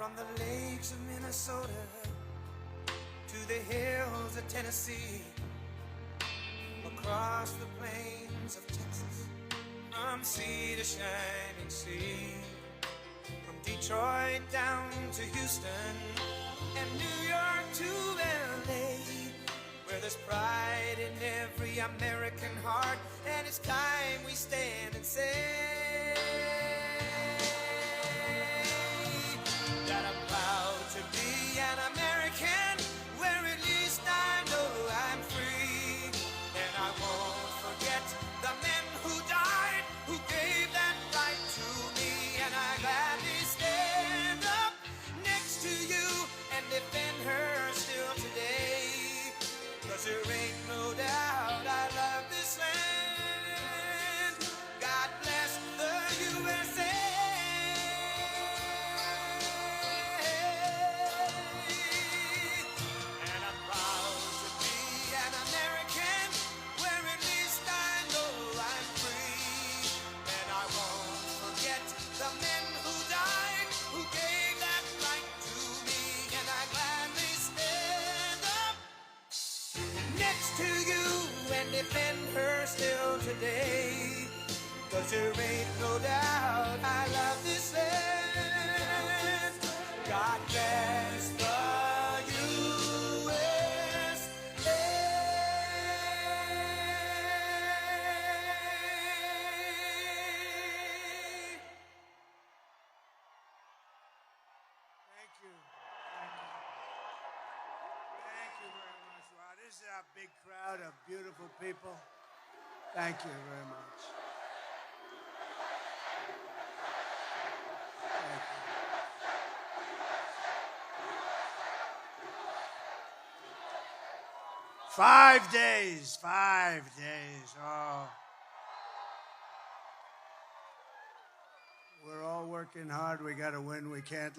From the lakes of Minnesota to the hills of Tennessee, across the plains of Texas, from sea to shining sea, from Detroit down to Houston and New York to LA, where there's pride in every American heart, and it's time we stand and say that I'm proud to be an American, where at least I know I'm free. And I won't forget the men who died, who gave that right to me. And I gladly stand up next to you and defend her still today. 'Cause there ain't no doubt I love this land. God bless the USA. Defend her still today, 'cause there ain't no doubt I love this land. God bless the USA. Thank you. Thank you very much. Wow, this is a big crowd of beautiful people. Thank you very much. Thank you. 5 days, 5 days. Oh. We're all working hard. We got to win. We can't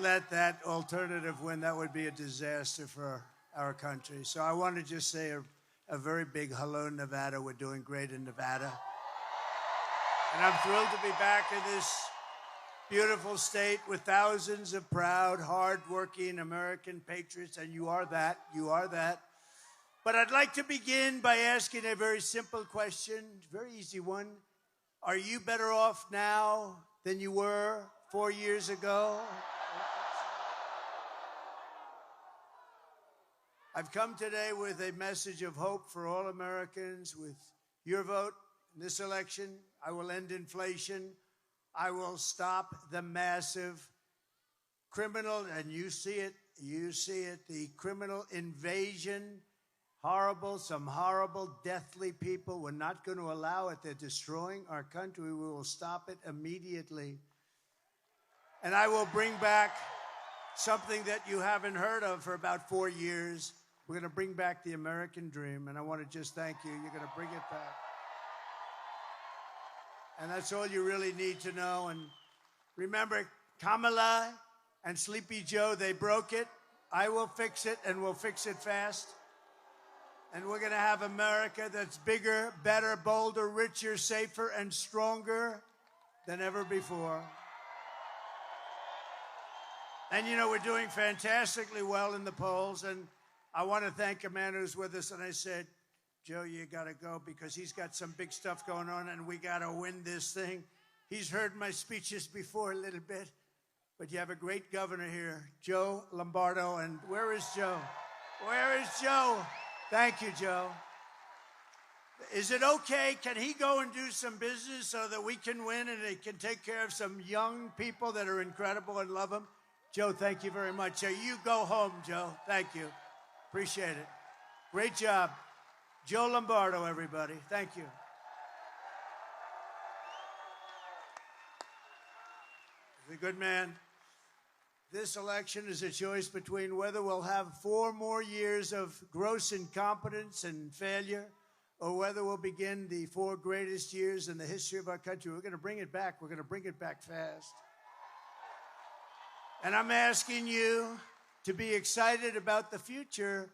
let that alternative win. That would be a disaster for our country. So I want to just say a very big hello, Nevada. We're doing great in Nevada. And I'm thrilled to be back in this beautiful state with thousands of proud, hard-working American patriots, and you are that. You are that. But I'd like to begin by asking a very simple question, very easy one. Are you better off now than you were 4 years ago? I've come today with a message of hope for all Americans. With your vote in this election, I will end inflation. I will stop the massive criminal, and you see it, the criminal invasion. Some horrible, deathly people. We're not going to allow it. They're destroying our country. We will stop it immediately. And I will bring back something that you haven't heard of for about 4 years. We're going to bring back the American dream, and I want to just thank you. You're going to bring it back. And that's all you really need to know. And remember, Kamala and Sleepy Joe, they broke it. I will fix it, and we'll fix it fast. And we're going to have America that's bigger, better, bolder, richer, safer, and stronger than ever before. And, you know, we're doing fantastically well in the polls. And I want to thank a man who's with us. And I said, Joe, you got to go because he's got some big stuff going on, and we got to win this thing. He's heard my speeches before a little bit. But you have a great governor here, Joe Lombardo. And where is Joe? Where is Joe? Thank you, Joe. Is it okay? Can he go and do some business so that we can win and he can take care of some young people that are incredible and love him? Joe, thank you very much. So you go home, Joe. Thank you. Appreciate it. Great job. Joe Lombardo, everybody. Thank you. He's a good man. This election is a choice between whether we'll have 4 more years of gross incompetence and failure or whether we'll begin the 4 greatest years in the history of our country. We're going to bring it back. We're going to bring it back fast. And I'm asking you to be excited about the future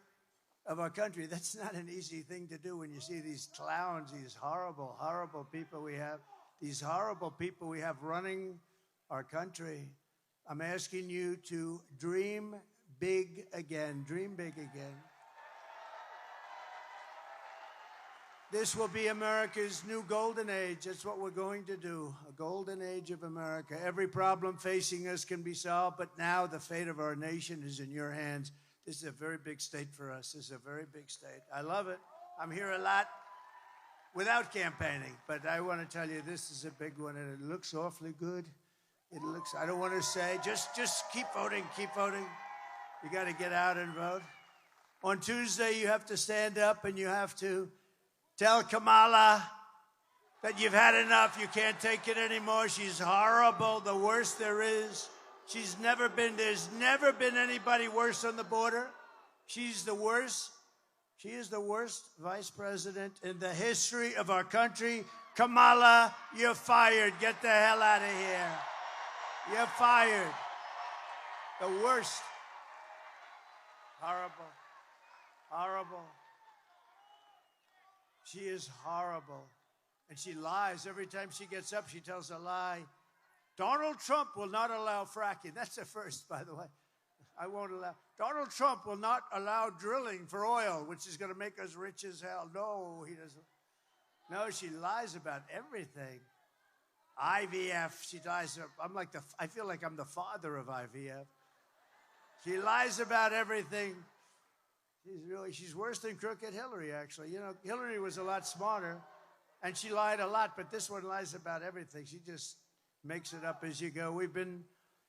of our country. That's not an easy thing to do when you see these clowns, these horrible, horrible people we have, these horrible people we have running our country. I'm asking you to dream big again. Dream big again. This will be America's new golden age. That's what we're going to do, a golden age of America. Every problem facing us can be solved, but now the fate of our nation is in your hands. This is a very big state for us. This is a very big state. I love it. I'm here a lot without campaigning, but I want to tell you this is a big one, and it looks awfully good. It looks, I don't want to say, just keep voting, keep voting. You got to get out and vote. On Tuesday, you have to stand up and you have to tell Kamala that you've had enough. You can't take it anymore. She's horrible, the worst there is. There's never been anybody worse on the border. She's the worst. She is the worst vice president in the history of our country. Kamala, you're fired. Get the hell out of here. You're fired. The worst. Horrible. Horrible. She is horrible. And she lies. Every time she gets up, she tells a lie. Donald Trump will not allow fracking. That's a first, by the way. I won't allow. Donald Trump will not allow drilling for oil, which is going to make us rich as hell. No, he doesn't. No, she lies about everything. IVF, she lies. I feel like I'm the father of IVF. She lies about everything. She's worse than crooked Hillary, actually. You know, Hillary was a lot smarter, and she lied a lot, but this one lies about everything. She just makes it up as you go. We've been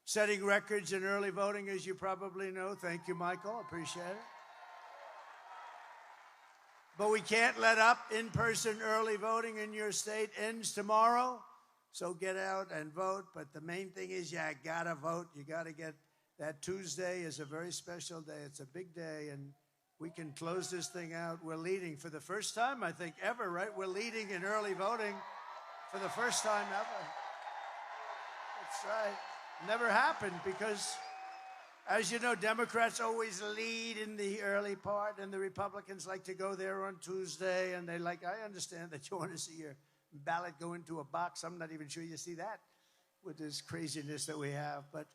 setting records in early voting, as you probably know. Thank you, Michael. Appreciate it. But we can't let up. In-person early voting in your state ends tomorrow, so get out and vote. But the main thing is you got to vote. You got to get that Tuesday is a very special day. It's a big day, and we can close this thing out. We're leading for the first time, I think, ever, right? We're leading in early voting for the first time ever. That's right. Never happened because, as you know, Democrats always lead in the early part, and the Republicans like to go there on Tuesday, and I understand that you want to see your ballot go into a box. I'm not even sure you see that with this craziness that we have, but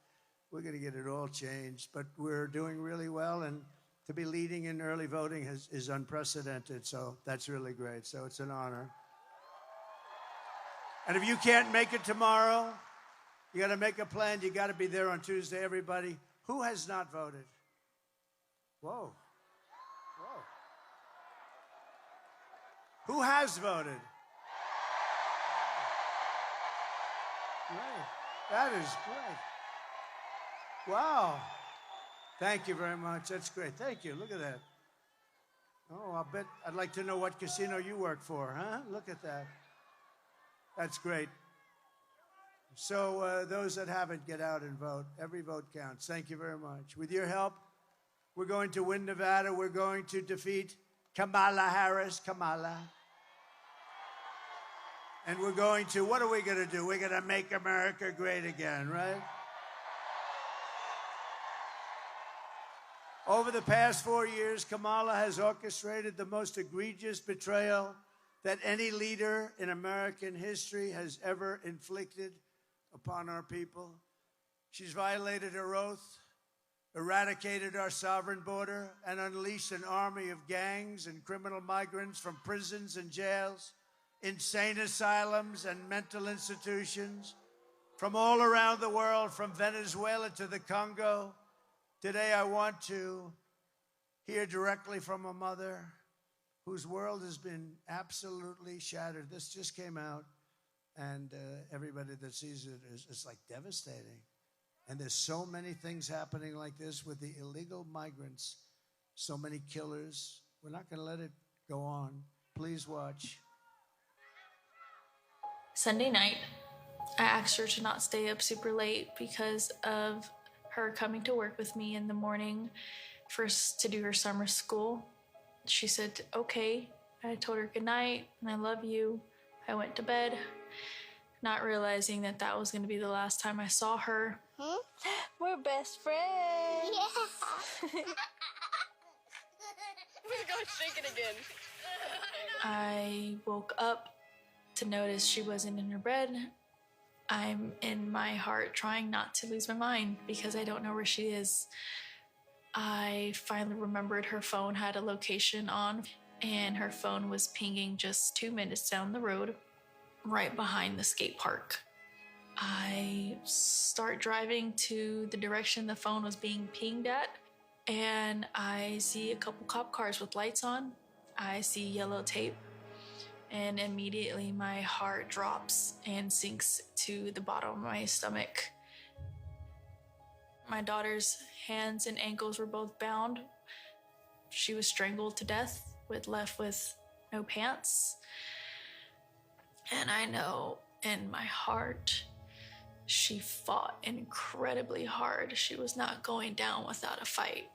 we're going to get it all changed. But we're doing really well, and to be leading in early voting is unprecedented, so that's really great. So it's an honor. And if you can't make it tomorrow, you got to make a plan. You got to be there on Tuesday, everybody. Who has not voted? Whoa. Whoa. Who has voted? Great. That is great. Wow. Thank you very much. That's great. Thank you. Look at that. Oh, I'd like to know what casino you work for, huh? Look at that. That's great. So those that haven't, get out and vote. Every vote counts. Thank you very much. With your help, we're going to win Nevada. We're going to defeat Kamala Harris. Kamala. And we're going to, what are we going to do? We're going to make America great again, right? Over the past 4 years, Kamala has orchestrated the most egregious betrayal that any leader in American history has ever inflicted upon our people. She's violated her oath, eradicated our sovereign border, and unleashed an army of gangs and criminal migrants from prisons and jails, insane asylums and mental institutions, from all around the world, from Venezuela to the Congo. Today, I want to hear directly from a mother whose world has been absolutely shattered. This just came out, and everybody that sees it is like devastating. And there's so many things happening like this with the illegal migrants, so many killers. We're not going to let it go on. Please watch. Sunday night, I asked her to not stay up super late because of her coming to work with me in the morning first to do her summer school. She said, okay. I told her good night and I love you. I went to bed, not realizing that that was going to be the last time I saw her. We're best friends. Yeah. We're going to shake it again. I woke up to notice she wasn't in her bed, I'm in my heart trying not to lose my mind because I don't know where she is. I finally remembered her phone had a location on, and her phone was pinging just 2 minutes down the road, right behind the skate park. I start driving to the direction the phone was being pinged at, and I see a couple cop cars with lights on. I see yellow tape, and immediately my heart drops and sinks to the bottom of my stomach. My daughter's hands and ankles were both bound. She was strangled to death, left with no pants. And I know in my heart, she fought incredibly hard. She was not going down without a fight.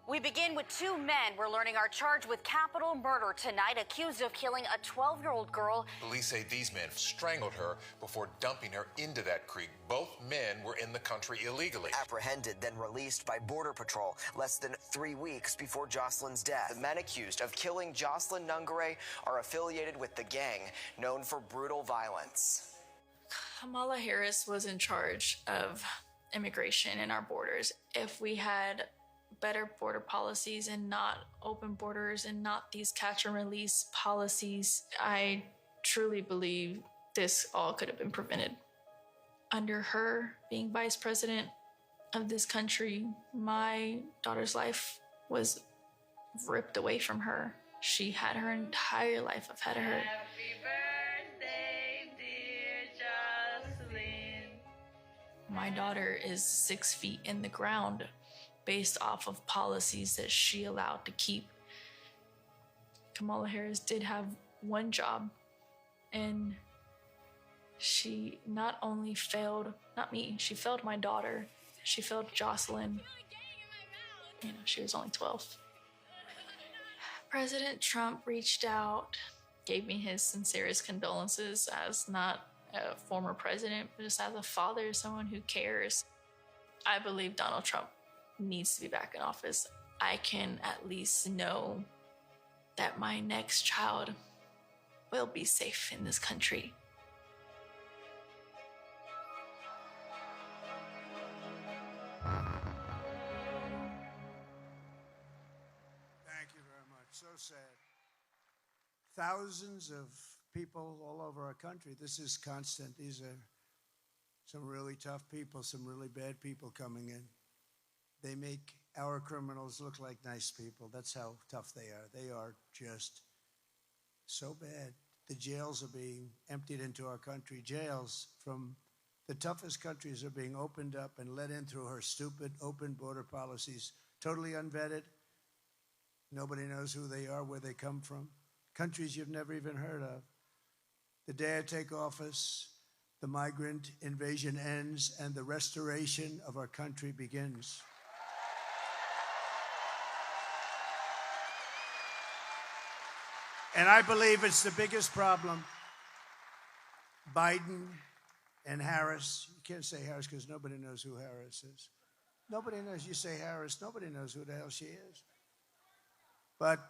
We begin with two men we're learning are charged with capital murder tonight, accused of killing a 12-year-old girl. Police say these men strangled her before dumping her into that creek. Both men were in the country illegally. Apprehended, then released by Border Patrol less than 3 weeks before Jocelyn's death. The men accused of killing Jocelyn Nungare are affiliated with the gang known for brutal violence. Kamala Harris was in charge of immigration in our borders. If we had better border policies and not open borders and not these catch and release policies, I truly believe this all could have been prevented. Under her being vice president of this country, my daughter's life was ripped away from her. She had her entire life ahead of her. Happy birthday, dear Jocelyn. My daughter is 6 feet in the ground based off of policies that she allowed to keep. Kamala Harris did have one job, and she not only failed, not me, she failed my daughter. She failed Jocelyn. You know, she was only 12. President Trump reached out, gave me his sincerest condolences as not a former president, but just as a father, someone who cares. I believe Donald Trump needs to be back in office. I can at least know that my next child will be safe in this country. Thank you very much. So sad. Thousands of people all over our country. This is constant. These are some really tough people, some really bad people coming in. They make our criminals look like nice people. That's how tough they are. They are just so bad. The jails are being emptied into our country. Jails from the toughest countries are being opened up and let in through her stupid open border policies, totally unvetted. Nobody knows who they are, where they come from. Countries you've never even heard of. The day I take office, the migrant invasion ends and the restoration of our country begins. And I believe it's the biggest problem. Biden and Harris, you can't say Harris because nobody knows who Harris is. Nobody knows. You say Harris, nobody knows who the hell she is. But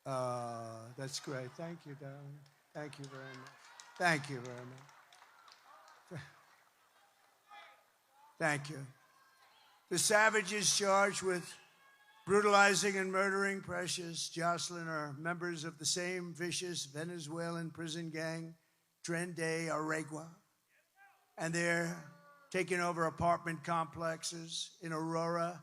that's great. Thank you, darling. Thank you very much. Thank you very much. Thank you. The savages charged with brutalizing and murdering Precious Jocelyn are members of the same vicious Venezuelan prison gang, Tren de Aragua. And they're taking over apartment complexes in Aurora,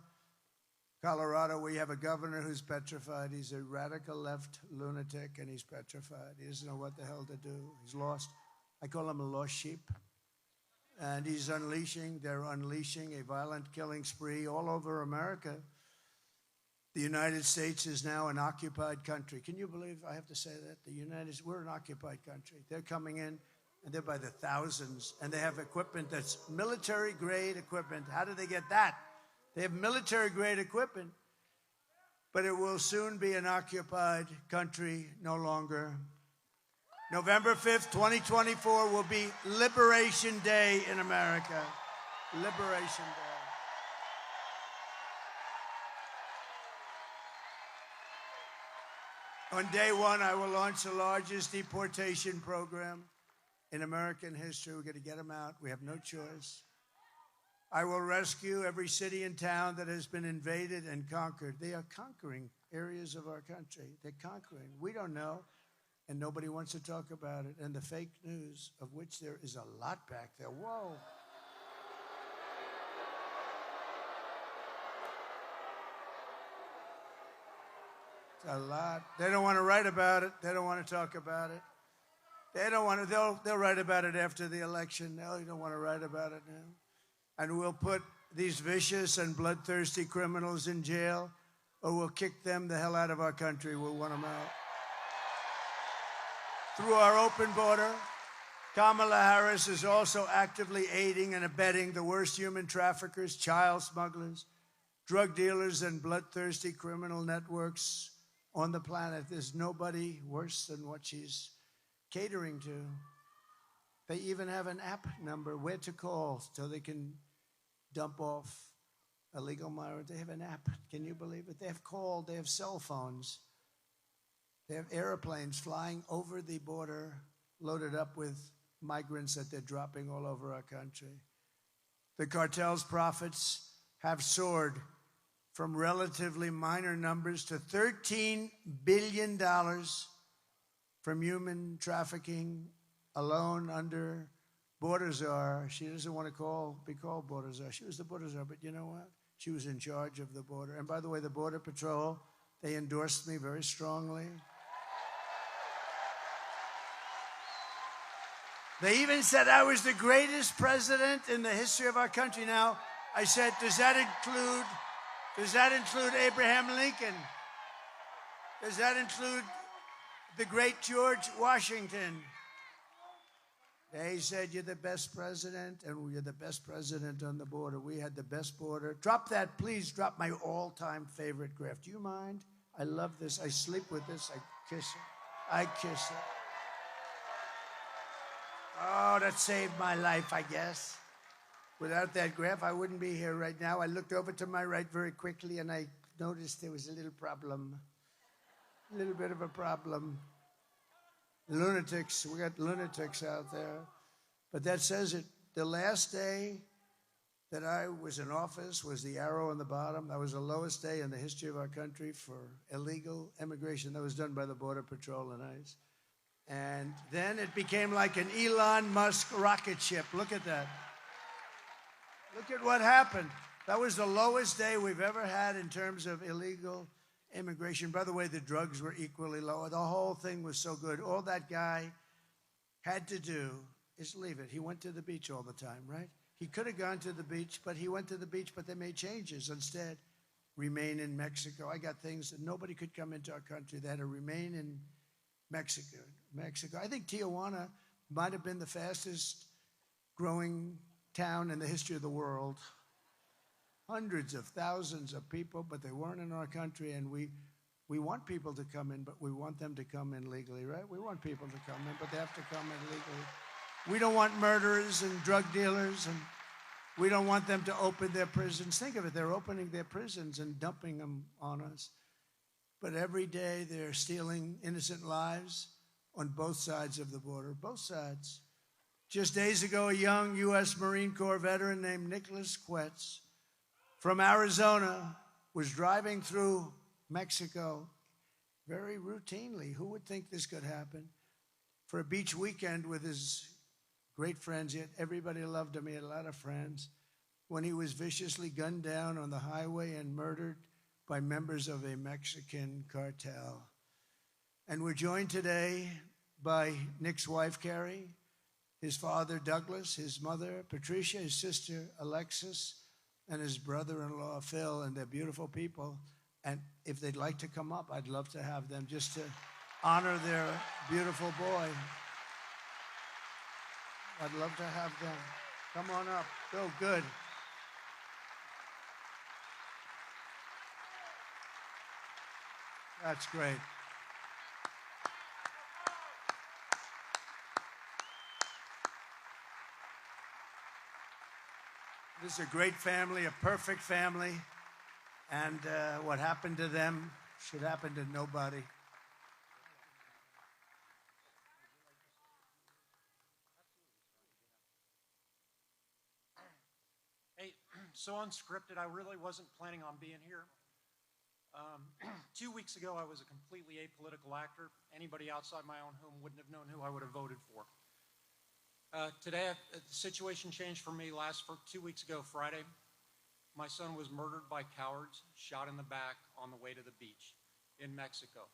Colorado. We have a governor who's petrified. He's a radical left lunatic, and he's petrified. He doesn't know what the hell to do. He's lost. I call him a lost sheep. And they're unleashing a violent killing spree all over America. The United States is now an occupied country. Can you believe I have to say that? We're an occupied country. They're coming in, and they're by the thousands, and they have equipment that's military-grade equipment. How do they get that? They have military-grade equipment, but it will soon be an occupied country no longer. November 5th, 2024 will be Liberation Day in America. Liberation Day. On day one, I will launch the largest deportation program in American history. We're going to get them out. We have no choice. I will rescue every city and town that has been invaded and conquered. They are conquering areas of our country. They're conquering. We don't know, and nobody wants to talk about it. And the fake news, of which there is a lot back there. Whoa. A lot. They don't want to write about it. They don't want to talk about it. They don't want to. They'll write about it after the election. No, you don't want to write about it now. And we'll put these vicious and bloodthirsty criminals in jail, or we'll kick them the hell out of our country. We'll want them out. Through our open border, Kamala Harris is also actively aiding and abetting the worst human traffickers, child smugglers, drug dealers, and bloodthirsty criminal networks on the planet. There's nobody worse than what she's catering to. They even have an app number, where to call, so they can dump off illegal migrants. They have an app. Can you believe it? They have called. They have cell phones. They have airplanes flying over the border, loaded up with migrants that they're dropping all over our country. The cartel's profits have soared from relatively minor numbers to $13 billion from human trafficking alone under border czar. She doesn't want to be called border czar. She was the border czar, but you know what? She was in charge of the border. And by the way, the Border Patrol, they endorsed me very strongly. They even said I was the greatest president in the history of our country. Now, I said, does that include Abraham Lincoln? Does that include the great George Washington? They said, you're the best president, and you're the best president on the border. We had the best border. Drop that, please. Drop my all-time favorite graph. Do you mind? I love this. I sleep with this. I kiss it. I kiss it. Oh, that saved my life, I guess. Without that graph, I wouldn't be here right now. I looked over to my right very quickly, and I noticed there was a little problem. A little bit of a problem. Lunatics. We got lunatics out there. But that says it. The last day that I was in office was the arrow on the bottom. That was the lowest day in the history of our country for illegal immigration. That was done by the Border Patrol and ICE. And then it became like an Elon Musk rocket ship. Look at that. Look at what happened. That was the lowest day we've ever had in terms of illegal immigration. By the way, the drugs were equally low. The whole thing was so good. All that guy had to do is leave it. He went to the beach all the time, right? He could have gone to the beach, but he went to the beach, but they made changes. Instead, remain in Mexico. I got things that nobody could come into our country. They had to remain in Mexico. I think Tijuana might have been the fastest growing town in the history of the world. Hundreds of thousands of people, but they weren't in our country, and we want people to come in, but we want them to come in legally, right? We want people to come in, but they have to come in legally. We don't want murderers and drug dealers, and we don't want them to open their prisons. Think of it, they're opening their prisons and dumping them on us. But every day they're stealing innocent lives on both sides of the border, both sides. Just days ago, a young U.S. Marine Corps veteran named Nicholas Quetz from Arizona was driving through Mexico very routinely. Who would think this could happen? For a beach weekend with his great friends. Everybody loved him. He had a lot of friends. When he was viciously gunned down on the highway and murdered by members of a Mexican cartel. And we're joined today by Nick's wife, Carrie, his father, Douglas, his mother, Patricia, his sister, Alexis, and his brother-in-law, Phil, and they're beautiful people. And if they'd like to come up, I'd love to have them just to honor their beautiful boy. I'd love to have them. Come on up. Oh, good. That's great. This is a great family, a perfect family, and what happened to them should happen to nobody. so unscripted. I really wasn't planning on being here. 2 weeks ago, I was a completely apolitical actor. Anybody outside my own home wouldn't have known who I would have voted for. Today, the situation changed for me. 2 weeks ago, Friday, my son was murdered by cowards, shot in the back on the way to the beach in Mexico.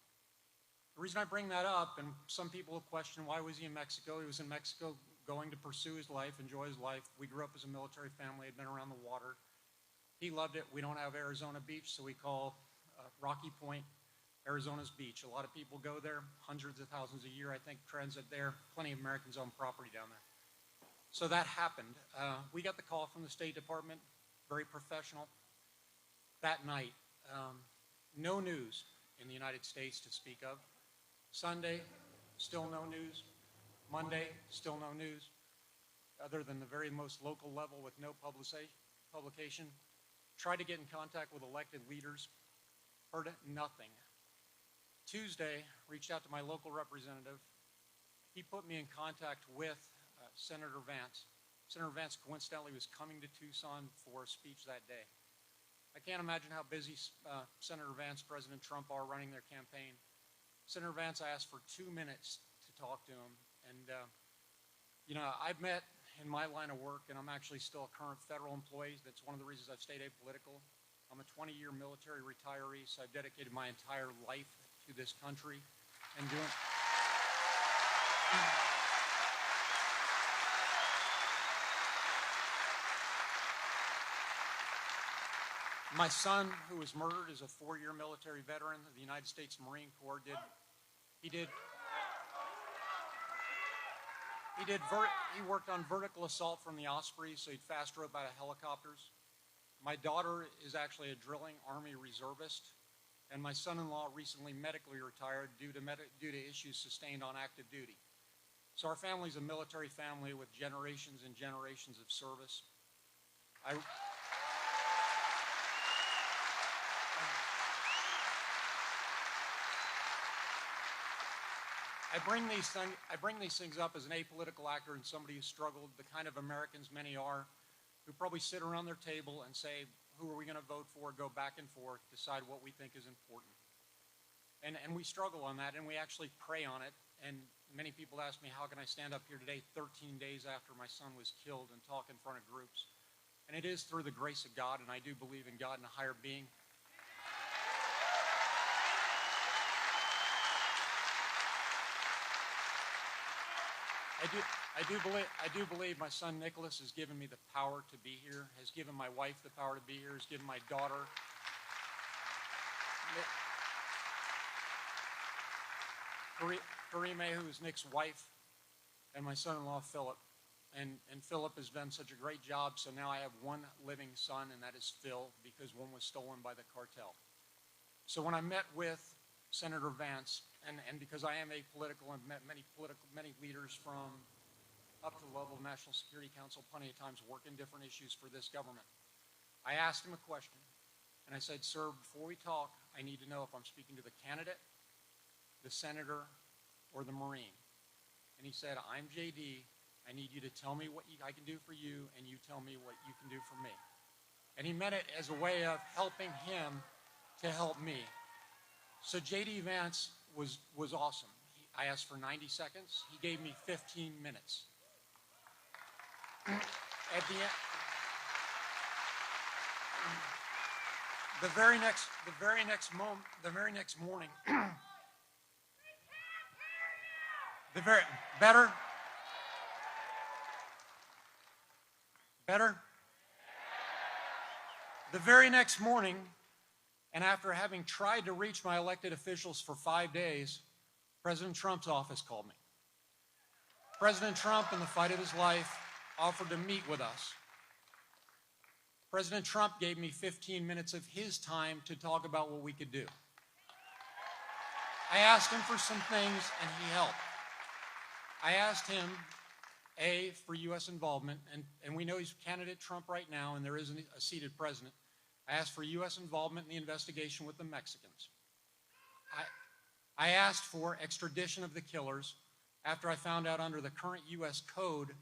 The reason I bring that up, and some people will question, why was he in Mexico? He was in Mexico going to pursue his life, enjoy his life. We grew up as a military family, had been around the water. He loved it. We don't have Arizona Beach, so we call Rocky Point Arizona's beach. A lot of people go there, hundreds of thousands a year, I think, transit there. Plenty of Americans own property down there. So that happened. We got the call from the State Department, very professional. That night, no news in the United States to speak of. Sunday, still no news. Monday, still no news, other than the very most local level with no publication. Tried to get in contact with elected leaders, heard nothing. Tuesday, reached out to my local representative. He put me in contact with Senator Vance. Senator Vance coincidentally was coming to Tucson for a speech that day. I can't imagine how busy Senator Vance, President Trump are running their campaign. Senator Vance, I asked for 2 minutes to talk to him. And, I've met in my line of work, and I'm actually still a current federal employee. That's one of the reasons I've stayed apolitical. I'm a 20-year military retiree, so I've dedicated my entire life to this country and doing... My son, who was murdered, is a 4-year military veteran of the United States Marine Corps. He worked on vertical assault from the Ospreys, so he'd fast rope out of helicopters. My daughter is actually a drilling Army reservist, and my son-in-law recently medically retired due to issues sustained on active duty. So our family's a military family with generations and generations of service. I bring these things up as an apolitical actor and somebody who struggled, the kind of Americans many are, who probably sit around their table and say, who are we going to vote for, go back and forth, decide what we think is important. And we struggle on that, and we actually pray on it. And many people ask me, how can I stand up here today 13 days after my son was killed and talk in front of groups? And it is through the grace of God, and I do believe in God and a higher being. I do believe my son Nicholas has given me the power to be here, has given my wife the power to be here, has given my daughter. Karime, who is Nick's wife, and my son-in-law Philip. And Philip has done such a great job, so now I have one living son, and that is Phil, because one was stolen by the cartel. So when I met with Senator Vance, and because I am apolitical and met many leaders from up to the level of National Security Council plenty of times, working different issues for this government, I asked him a question, and I said, sir, before we talk, I need to know if I'm speaking to the candidate, the senator, or the Marine. And he said, I'm JD. I need you to tell me what I can do for you, and you tell me what you can do for me. And he meant it as a way of helping him to help me. So JD Vance was awesome. I asked for 90 seconds. He gave me 15 minutes. At the end, the very next morning, the very next morning, and after having tried to reach my elected officials for 5 days, President Trump's office called me. President Trump, in the fight of his life, offered to meet with us. President Trump gave me 15 minutes of his time to talk about what we could do. I asked him for some things, and he helped. I asked him, A, for U.S. involvement, and we know he's candidate Trump right now, and there isn't a seated president. I asked for U.S. involvement in the investigation with the Mexicans. I asked for extradition of the killers after I found out under the current U.S. code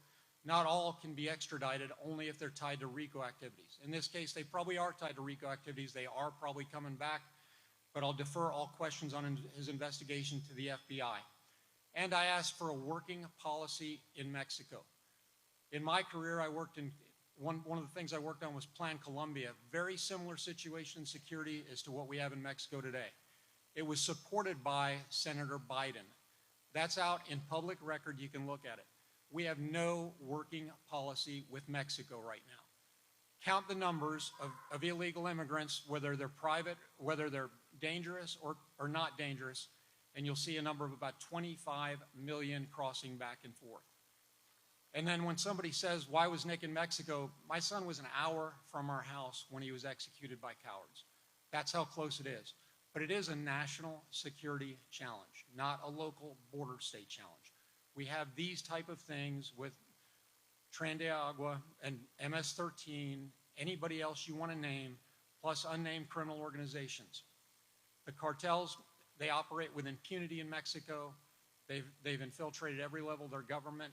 Not all can be extradited, only if they're tied to RICO activities. In this case, they probably are tied to RICO activities. They are probably coming back, but I'll defer all questions on his investigation to the FBI. And I asked for a working policy in Mexico. In my career, I worked in, one of the things I worked on was Plan Colombia. Very similar situation in security as to what we have in Mexico today. It was supported by Senator Biden. That's out in public record, you can look at it. We have no working policy with Mexico right now. Count the numbers of illegal immigrants, whether they're private, whether they're dangerous or not dangerous, and you'll see a number of about 25 million crossing back and forth. And then when somebody says, why was Nick in Mexico? My son was an hour from our house when he was executed by cowards. That's how close it is. But it is a national security challenge, not a local border state challenge. We have these type of things with Tren de Agua and MS-13, anybody else you want to name, plus unnamed criminal organizations. The cartels, they operate with impunity in Mexico. They've infiltrated every level of their government.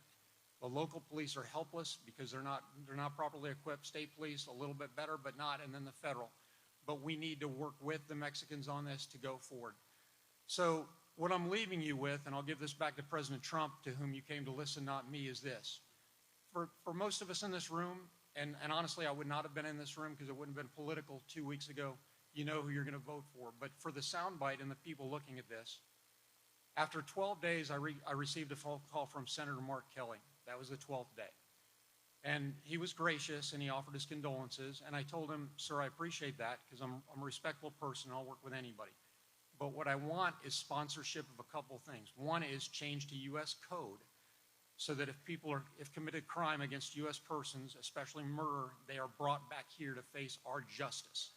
The local police are helpless because they're not properly equipped. State police, a little bit better, but not, and then the federal. But we need to work with the Mexicans on this to go forward. So what I'm leaving you with, and I'll give this back to President Trump, to whom you came to listen, not me, is this. For most of us in this room, and honestly, I would not have been in this room because it wouldn't have been political 2 weeks ago. You know who you're going to vote for. But for the soundbite and the people looking at this, after 12 days, I received a phone call from Senator Mark Kelly. That was the 12th day. And he was gracious, and he offered his condolences. And I told him, sir, I appreciate that because I'm a respectful person. I'll work with anybody. But what I want is sponsorship of a couple things. One is change to U.S. code so that if people have committed crime against U.S. persons, especially murder, they are brought back here to face our justice.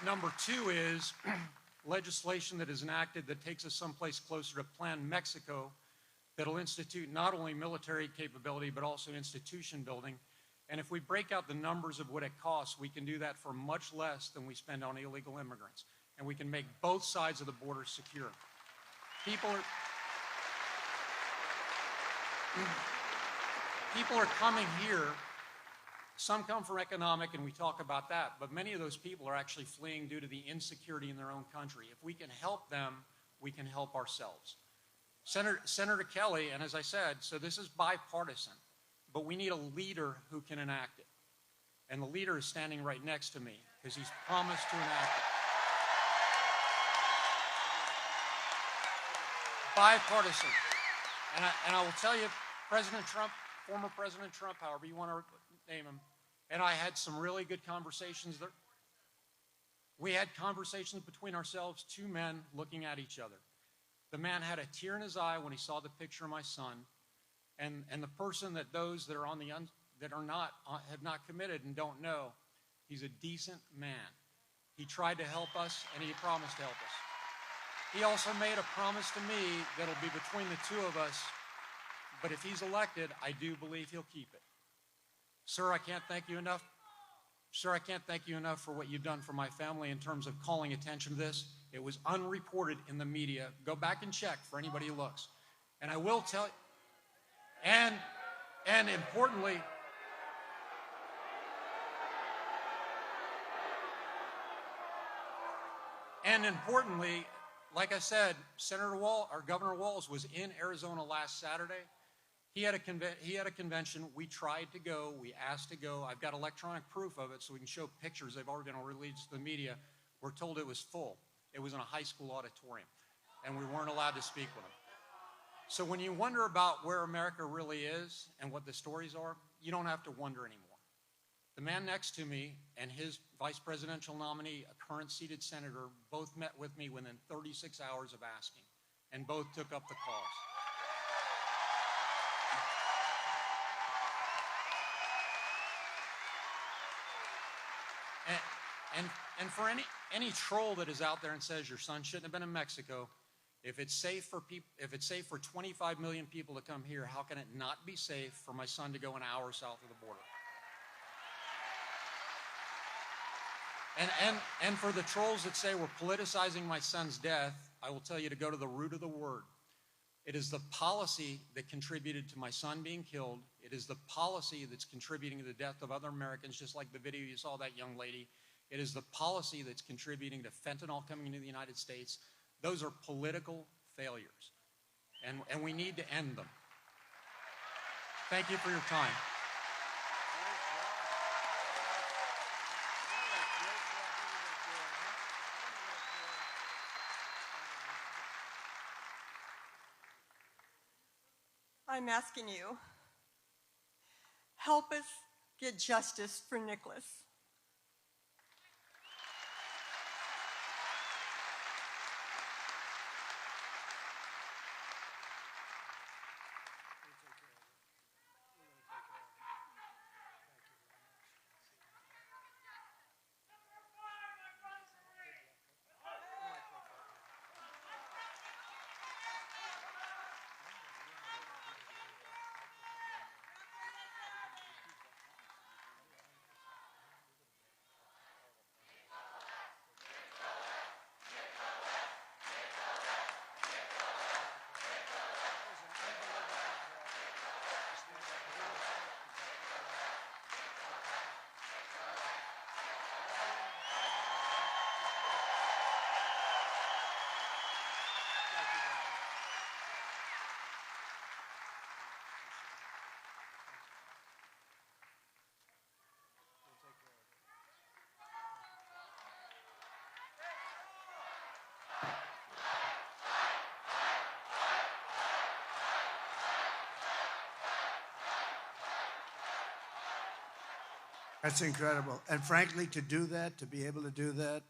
Number two is legislation that is enacted that takes us someplace closer to Plan Mexico that'll institute not only military capability but also institution building. And if we break out the numbers of what it costs, we can do that for much less than we spend on illegal immigrants. And we can make both sides of the border secure. People are coming here. Some come for economic, and we talk about that, but many of those people are actually fleeing due to the insecurity in their own country. If we can help them, we can help ourselves. Senator Kelly, and as I said, so this is bipartisan, but we need a leader who can enact it. And the leader is standing right next to me because he's promised to enact it. Bipartisan. And I will tell you, President Trump, former President Trump, however you want to name him, and I had some really good conversations there. We had conversations between ourselves, two men looking at each other. The man had a tear in his eye when he saw the picture of my son, and the person that those that are on the that are not have not committed and don't know, he's a decent man. He tried to help us, and he promised to help us. He also made a promise to me that'll be between the two of us, but if he's elected, I do believe he'll keep it. Sir, I can't thank you enough. Sir, I can't thank you enough for what you've done for my family in terms of calling attention to this. It was unreported in the media. Go back and check for anybody who looks. And I will tell you, and importantly, like I said, Governor Walz was in Arizona last Saturday. He had a convention. We tried to go. We asked to go. I've got electronic proof of it so we can show pictures. They've already been released to the media. We're told it was full. It was in a high school auditorium, and we weren't allowed to speak with him. So when you wonder about where America really is and what the stories are, you don't have to wonder anymore. The man next to me and his vice presidential nominee, a current seated senator, both met with me within 36 hours of asking, and both took up the cause. And for any troll that is out there and says your son shouldn't have been in Mexico, if it's safe for 25 million people to come here, how can it not be safe for my son to go an hour south of the border? And for the trolls that say we're politicizing my son's death, I will tell you to go to the root of the word. It is the policy that contributed to my son being killed. It is the policy that's contributing to the death of other Americans, just like the video you saw that young lady. It is the policy that's contributing to fentanyl coming into the United States. Those are political failures, and we need to end them. Thank you for your time. I'm asking you, help us get justice for Nicholas. That's incredible. And frankly, to do that, to be able to do that,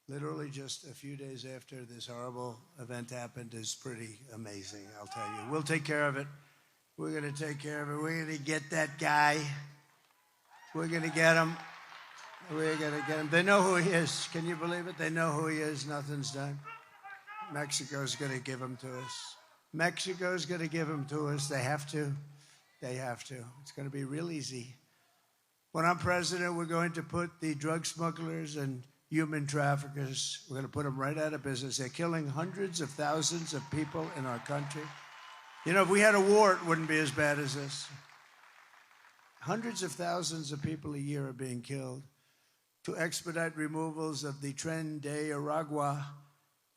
literally just a few days after this horrible event happened is pretty amazing, I'll tell you. We'll take care of it. We're going to take care of it. We're going to get that guy. We're going to get him. We're going to get him. They know who he is. Can you believe it? They know who he is. Nothing's done. Mexico's going to give him to us. Mexico's going to give him to us. They have to. They have to. It's going to be real easy. When I'm president, we're going to put the drug smugglers and human traffickers, we're going to put them right out of business. They're killing hundreds of thousands of people in our country. You know, if we had a war, it wouldn't be as bad as this. Hundreds of thousands of people a year are being killed. To expedite removals of the Tren de Aragua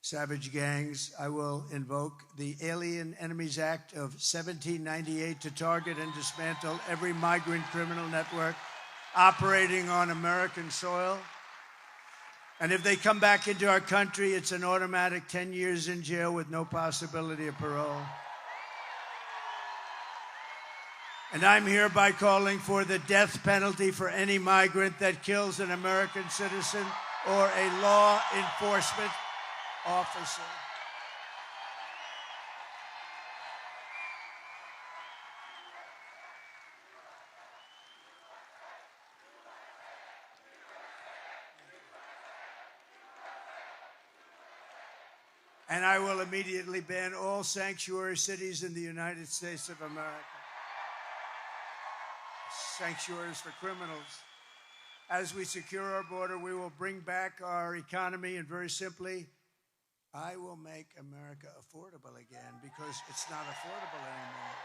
savage gangs, I will invoke the Alien Enemies Act of 1798 to target and dismantle every migrant criminal network operating on American soil. And if they come back into our country, it's an automatic 10 years in jail with no possibility of parole. And I'm hereby calling for the death penalty for any migrant that kills an American citizen or a law enforcement officer. And I will immediately ban all sanctuary cities in the United States of America. Sanctuaries for criminals. As we secure our border, we will bring back our economy, and very simply, I will make America affordable again, because it's not affordable anymore.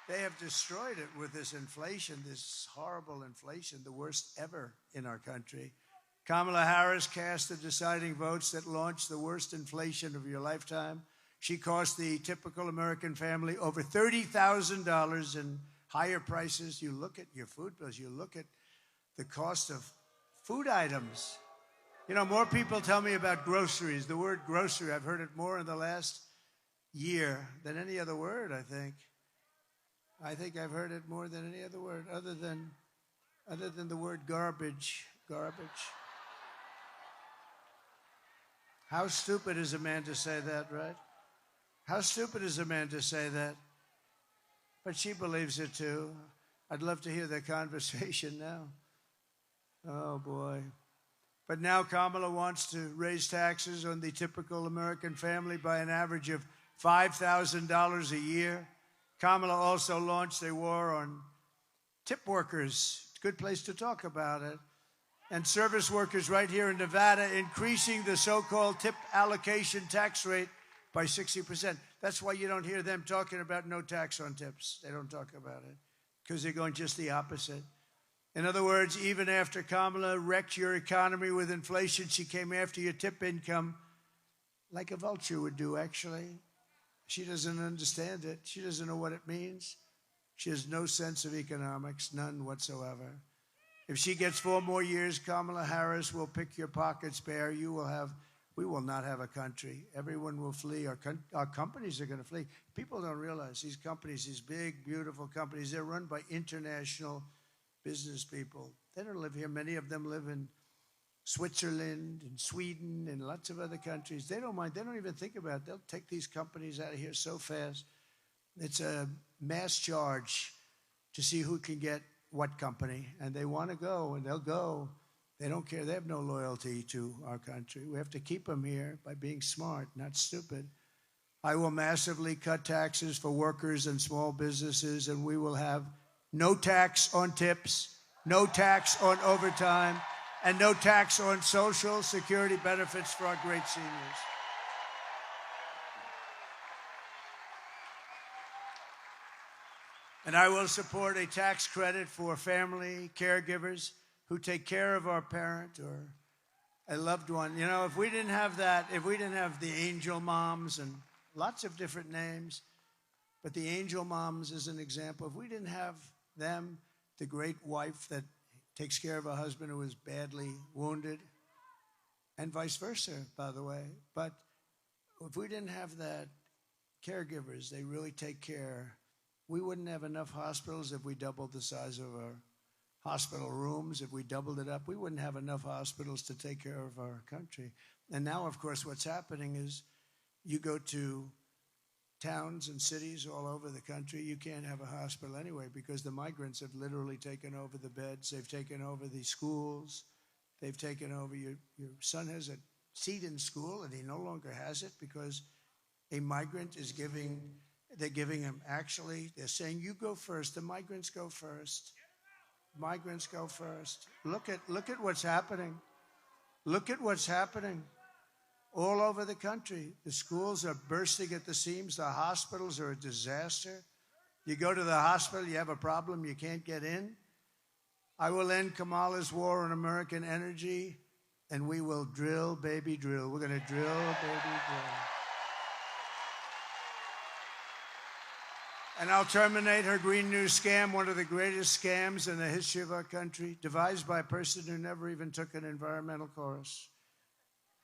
They have destroyed it with this inflation, this horrible inflation, the worst ever in our country. Kamala Harris cast the deciding votes that launched the worst inflation of your lifetime. She cost the typical American family over $30,000 in higher prices. You look at your food bills, you look at the cost of food items. You know, more people tell me about groceries. The word grocery, I've heard it more in the last year than any other word, I think. I think I've heard it more than any other word, other than the word garbage. Garbage. How stupid is a man to say that, right? How stupid is a man to say that? But she believes it too. I'd love to hear that conversation now. Oh, boy. But now Kamala wants to raise taxes on the typical American family by an average of $5,000 a year. Kamala also launched a war on tip workers. Good place to talk about it. and service workers right here in Nevada, increasing the so-called tip allocation tax rate by 60%. That's why you don't hear them talking about no tax on tips. They don't talk about it because they're going just the opposite. In other words, even after Kamala wrecked your economy with inflation, she came after your tip income like a vulture would do, actually. She doesn't understand it. She doesn't know what it means. She has no sense of economics, none whatsoever. If she gets 4 more years, Kamala Harris will pick your pockets bare. We will not have a country. Everyone will flee. Our companies are going to flee. People don't realize these companies, these big, beautiful companies, they're run by international business people. They don't live here. Many of them live in Switzerland and Sweden and lots of other countries. They don't mind. They don't even think about it. They'll take these companies out of here so fast. It's a mass charge to see who can get what company. And they want to go, and they'll go. They don't care. They have no loyalty to our country. We have to keep them here by being smart, not stupid. I will massively cut taxes for workers and small businesses, and we will have no tax on tips, no tax on overtime, and no tax on Social Security benefits for our great seniors. And I will support a tax credit for family caregivers who take care of our parent or a loved one. You know, if we didn't have that, if we didn't have the angel moms and lots of different names, but the angel moms is an example. If we didn't have them, the great wife that takes care of a husband who is badly wounded, and vice versa, by the way. But if we didn't have that, caregivers, they really take care. We wouldn't have enough hospitals if we doubled the size of our hospital rooms. If we doubled it up, we wouldn't have enough hospitals to take care of our country. And now, of course, what's happening is you go to towns and cities all over the country, you can't have a hospital anyway because the migrants have literally taken over the beds. They've taken over the schools. They've taken over your son has a seat in school and he no longer has it because a migrant is they're giving him, actually, they're saying, you go first. The migrants go first. Migrants go first. Look at what's happening. Look at what's happening. All over the country, the schools are bursting at the seams. The hospitals are a disaster. You go to the hospital, you have a problem, you can't get in. I will end Kamala's war on American energy, and we will drill, baby, drill. We're going to drill, baby, drill. And I'll terminate her Green New scam, one of the greatest scams in the history of our country, devised by a person who never even took an environmental course.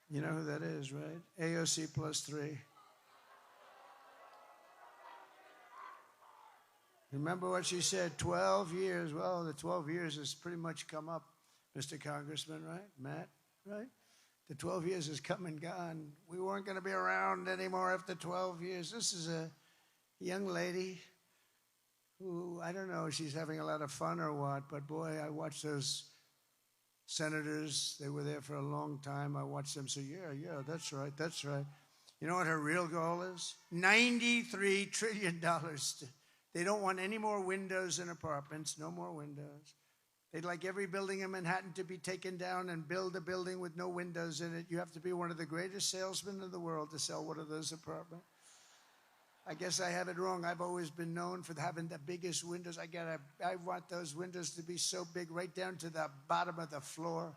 You know who that is, right? AOC plus 3. Remember what she said, 12 years. Well, the 12 years has pretty much come up, Mr. Congressman, right? Matt, right? The 12 years has come and gone. We weren't going to be around anymore after 12 years. This is a young lady who, I don't know if she's having a lot of fun or what, but boy, I watched those senators. They were there for a long time. I watched them say, yeah, that's right, that's right. You know what her real goal is? $93 trillion. They don't want any more windows in apartments, no more windows. They'd like every building in Manhattan to be taken down and build a building with no windows in it. You have to be one of the greatest salesmen in the world to sell one of those apartments. I guess I have it wrong. I've always been known for having the biggest windows. I want those windows to be so big, right down to the bottom of the floor.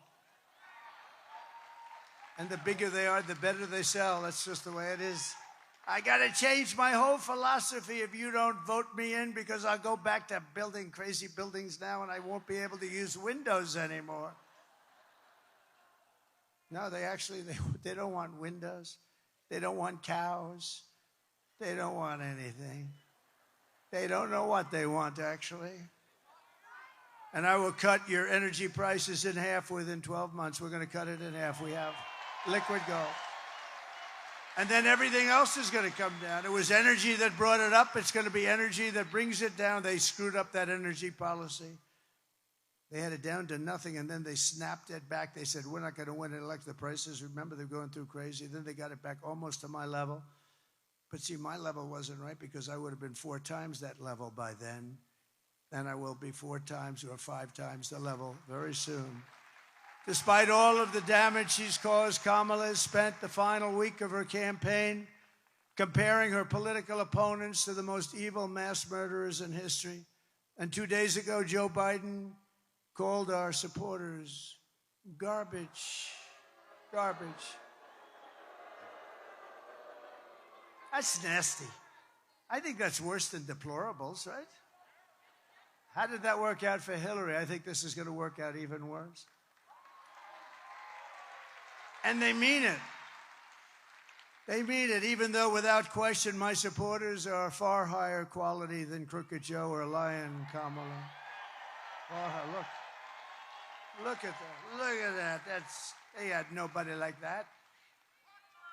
And the bigger they are, the better they sell. That's just the way it is. I got to change my whole philosophy if you don't vote me in, because I'll go back to building crazy buildings now and I won't be able to use windows anymore. No, they don't want windows. They don't want cows. They don't want anything. They don't know what they want, actually. And I will cut your energy prices in half within 12 months. We're going to cut it in half. We have liquid gold. And then everything else is going to come down. It was energy that brought it up. It's going to be energy that brings it down. They screwed up that energy policy. They had it down to nothing, and then they snapped it back. They said, we're not going to win and elect the prices. Remember, they're going through crazy. Then they got it back almost to my level. But see, my level wasn't right because I would have been 4 times that level by then. And I will be 4 times or 5 times the level very soon. Despite all of the damage she's caused, Kamala has spent the final week of her campaign comparing her political opponents to the most evil mass murderers in history. And 2 days ago, Joe Biden called our supporters garbage. Garbage. That's nasty. I think that's worse than deplorables, right? How did that work out for Hillary? I think this is going to work out even worse. And they mean it. They mean it, even though without question my supporters are far higher quality than Crooked Joe or Lion Kamala. Oh, look at that. Look at that. They had nobody like that.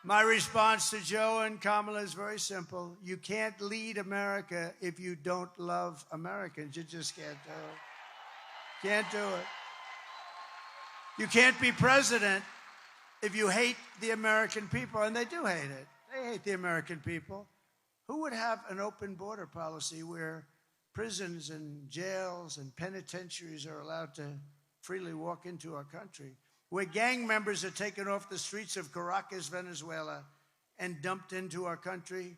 My response to Joe and Kamala is very simple. You can't lead America if you don't love Americans. You just can't do it. Can't do it. You can't be president if you hate the American people, and they do hate it. They hate the American people. Who would have an open border policy where prisons and jails and penitentiaries are allowed to freely walk into our country? Where gang members are taken off the streets of Caracas, Venezuela, and dumped into our country.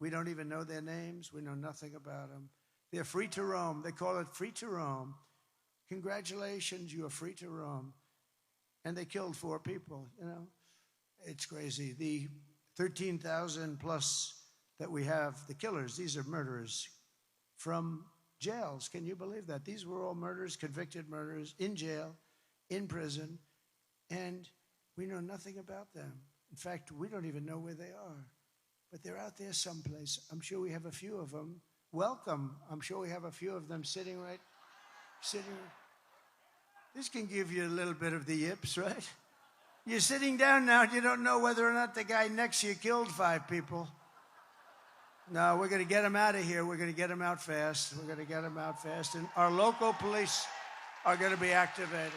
We don't even know their names. We know nothing about them. They're free to roam. They call it free to roam. Congratulations, you are free to roam. And they killed 4 people, you know. It's crazy. The 13,000 plus that we have, the killers, these are murderers from jails. Can you believe that? These were all murderers, convicted murderers, in jail, in prison, and we know nothing about them. In fact, we don't even know where they are. But they're out there someplace. I'm sure we have a few of them. Welcome. I'm sure we have a few of them sitting. This can give you a little bit of the yips, right? You're sitting down now and you don't know whether or not the guy next to you killed 5 people. No, we're going to get him out of here. We're going to get him out fast. We're going to get him out fast. And our local police are going to be activated.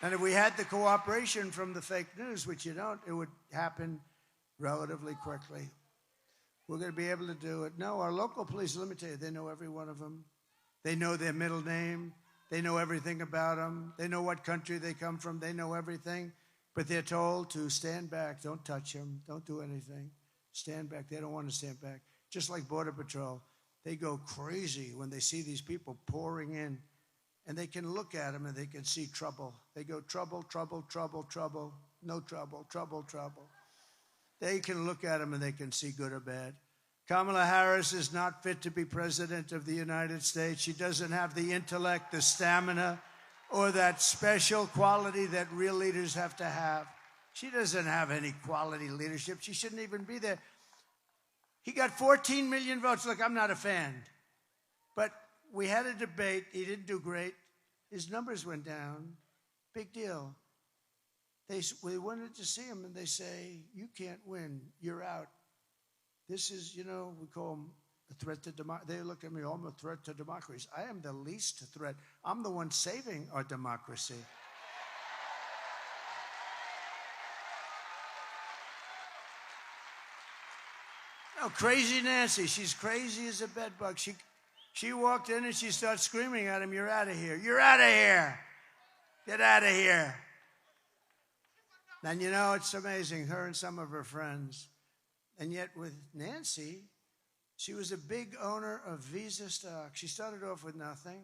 And if we had the cooperation from the fake news, which you don't, it would happen relatively quickly. We're going to be able to do it. No, our local police, let me tell you, they know every one of them. They know their middle name. They know everything about them. They know what country they come from. They know everything. But they're told to stand back. Don't touch them. Don't do anything. Stand back. They don't want to stand back. Just like Border Patrol. They go crazy when they see these people pouring in. And they can look at them and they can see trouble. They go trouble, trouble, trouble, trouble. No trouble, trouble, trouble. They can look at them and they can see good or bad. Kamala Harris is not fit to be president of the United States. She doesn't have the intellect, the stamina, or that special quality that real leaders have to have. She doesn't have any quality leadership. She shouldn't even be there. He got 14 million votes. Look, I'm not a fan. But we had a debate. He didn't do great. His numbers went down. Big deal. We wanted to see him, and they say, you can't win. You're out. This is, you know, we call them a threat to democracy. They look at me, I'm a threat to democracy. I am the least threat. I'm the one saving our democracy. No, crazy Nancy. She's crazy as a bedbug. She walked in and she starts screaming at him, you're out of here. You're out of here. Get out of here. And you know, it's amazing, her and some of her friends. And yet with Nancy, she was a big owner of Visa stock. She started off with nothing,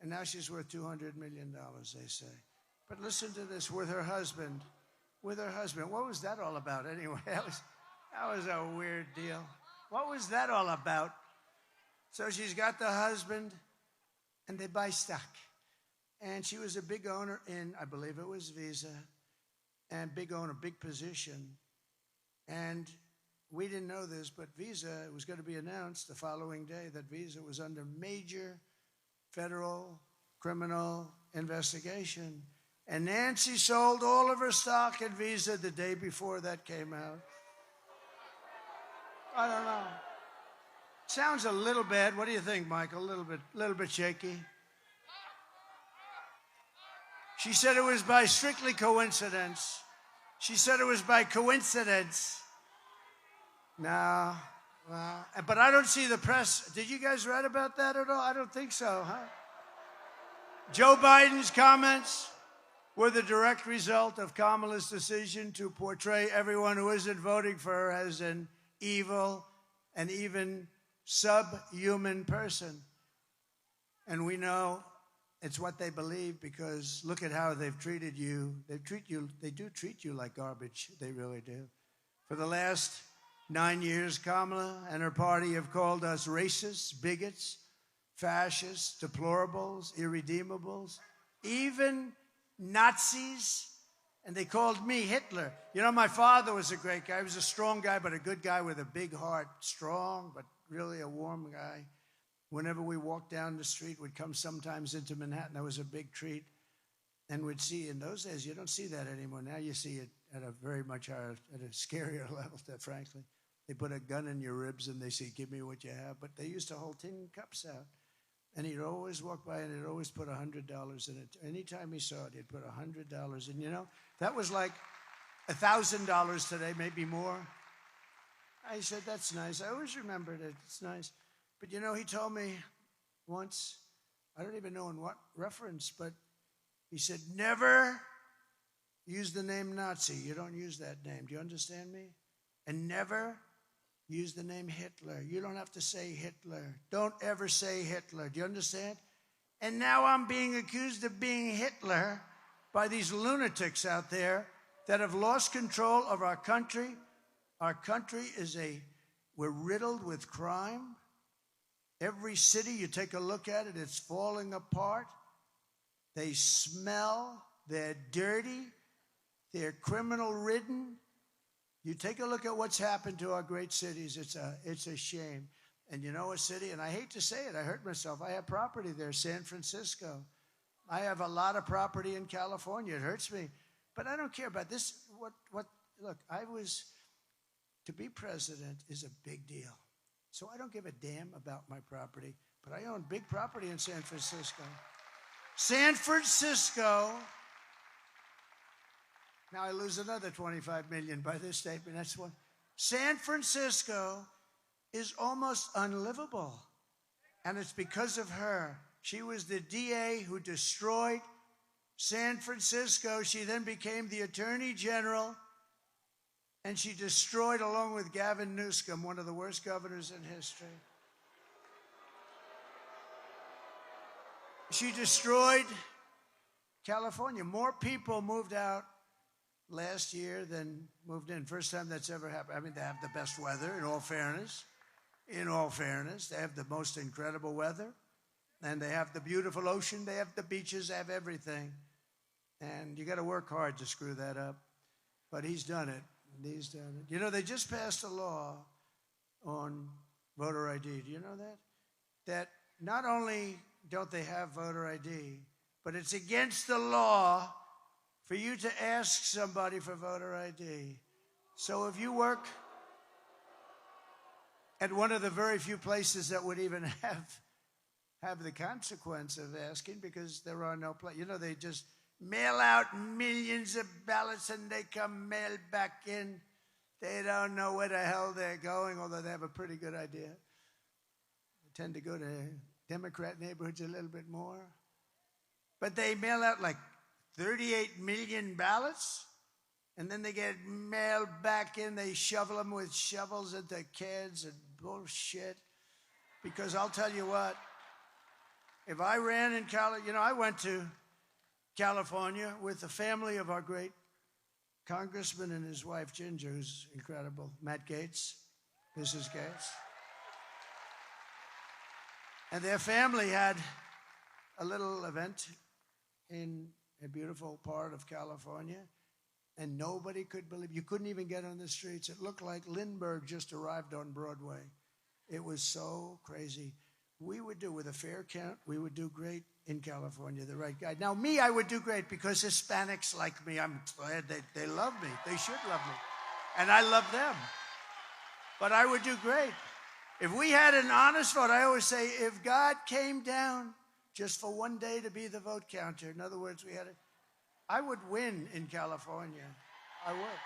and now she's worth $200 million, they say. But listen to this, with her husband. What was that all about anyway? That was a weird deal. What was that all about? So she's got the husband, and they buy stock. And she was a big owner in, I believe it was Visa, and big owner, big position. And we didn't know this, but Visa, it was going to be announced the following day that Visa was under major federal criminal investigation. And Nancy sold all of her stock at Visa the day before that came out. I don't know. Sounds a little bad. What do you think, Michael? A little bit shaky. She said it was by strictly coincidence. She said it was by coincidence. No. Well, but I don't see the press. Did you guys read about that at all? I don't think so, huh? Joe Biden's comments were the direct result of Kamala's decision to portray everyone who isn't voting for her as an evil and even subhuman person. And we know it's what they believe because look at how they've treated you. They do treat you like garbage. They really do. For the last 9 years, Kamala and her party have called us racists, bigots, fascists, deplorables, irredeemables, even Nazis, and they called me Hitler. You know, my father was a great guy. He was a strong guy, but a good guy with a big heart. Strong, but really a warm guy. Whenever we walked down the street, we'd come sometimes into Manhattan. That was a big treat. And we'd see, in those days, you don't see that anymore. Now you see it at a very much higher, at a scarier level, frankly. They put a gun in your ribs and they say, give me what you have. But they used to hold tin cups out. And he'd always walk by and he'd always put $100 in it. Anytime he saw it, he'd put $100 in. You know, that was like $1,000 today, maybe more. I said, that's nice. I always remembered it. It's nice. But, you know, he told me once, I don't even know in what reference, but he said, never use the name Nazi. You don't use that name. Do you understand me? And never use the name Hitler. You don't have to say Hitler. Don't ever say Hitler. Do you understand? And now I'm being accused of being Hitler by these lunatics out there that have lost control of our country. Our country we're riddled with crime. Every city, you take a look at it, it's falling apart. They smell, they're dirty, they're criminal-ridden. You take a look at what's happened to our great cities, it's a shame. And you know a city, and I hate to say it, I hurt myself. I have property there, San Francisco. I have a lot of property in California. It hurts me. But I don't care about this. Look, to be president is a big deal. So I don't give a damn about my property, but I own big property in San Francisco. San Francisco. Now I lose another $25 million by this statement. That's one. San Francisco is almost unlivable. And it's because of her. She was the DA who destroyed San Francisco. She then became the Attorney General. And she destroyed, along with Gavin Newsom, one of the worst governors in history. She destroyed California. More people moved out last year than moved in. First time that's ever happened. I mean, they have the best weather, in all fairness. In all fairness, they have the most incredible weather. And they have the beautiful ocean. They have the beaches. They have everything. And you got to work hard to screw that up. But he's done it. He's done it. You know, they just passed a law on voter ID. Do you know that? That not only don't they have voter ID, but it's against the law for you to ask somebody for voter ID. So if you work at one of the very few places that would even have the consequence of asking, because there are no places, you know, they just mail out millions of ballots and they come mailed back in. They don't know where the hell they're going, although they have a pretty good idea. They tend to go to Democrat neighborhoods a little bit more. But they mail out like 38 million ballots, and then they get mailed back in. They shovel them with shovels into kids and bullshit. Because I'll tell you what, if I ran in California, you know, I went to California with the family of our great congressman and his wife, Ginger, who's incredible. Matt Gaetz, Mrs. Gaetz. And their family had a little event in a beautiful part of California, and nobody could believe, you couldn't even get on the streets. It looked like Lindbergh just arrived on Broadway. It was so crazy. We would do, with a fair count, we would do great in California, the right guy. Now, me, I would do great because Hispanics like me. I'm glad they love me. They should love me. And I love them. But I would do great. If we had an honest vote, I always say, if God came down just for one day to be the vote counter, in other words, I would win in California. I would.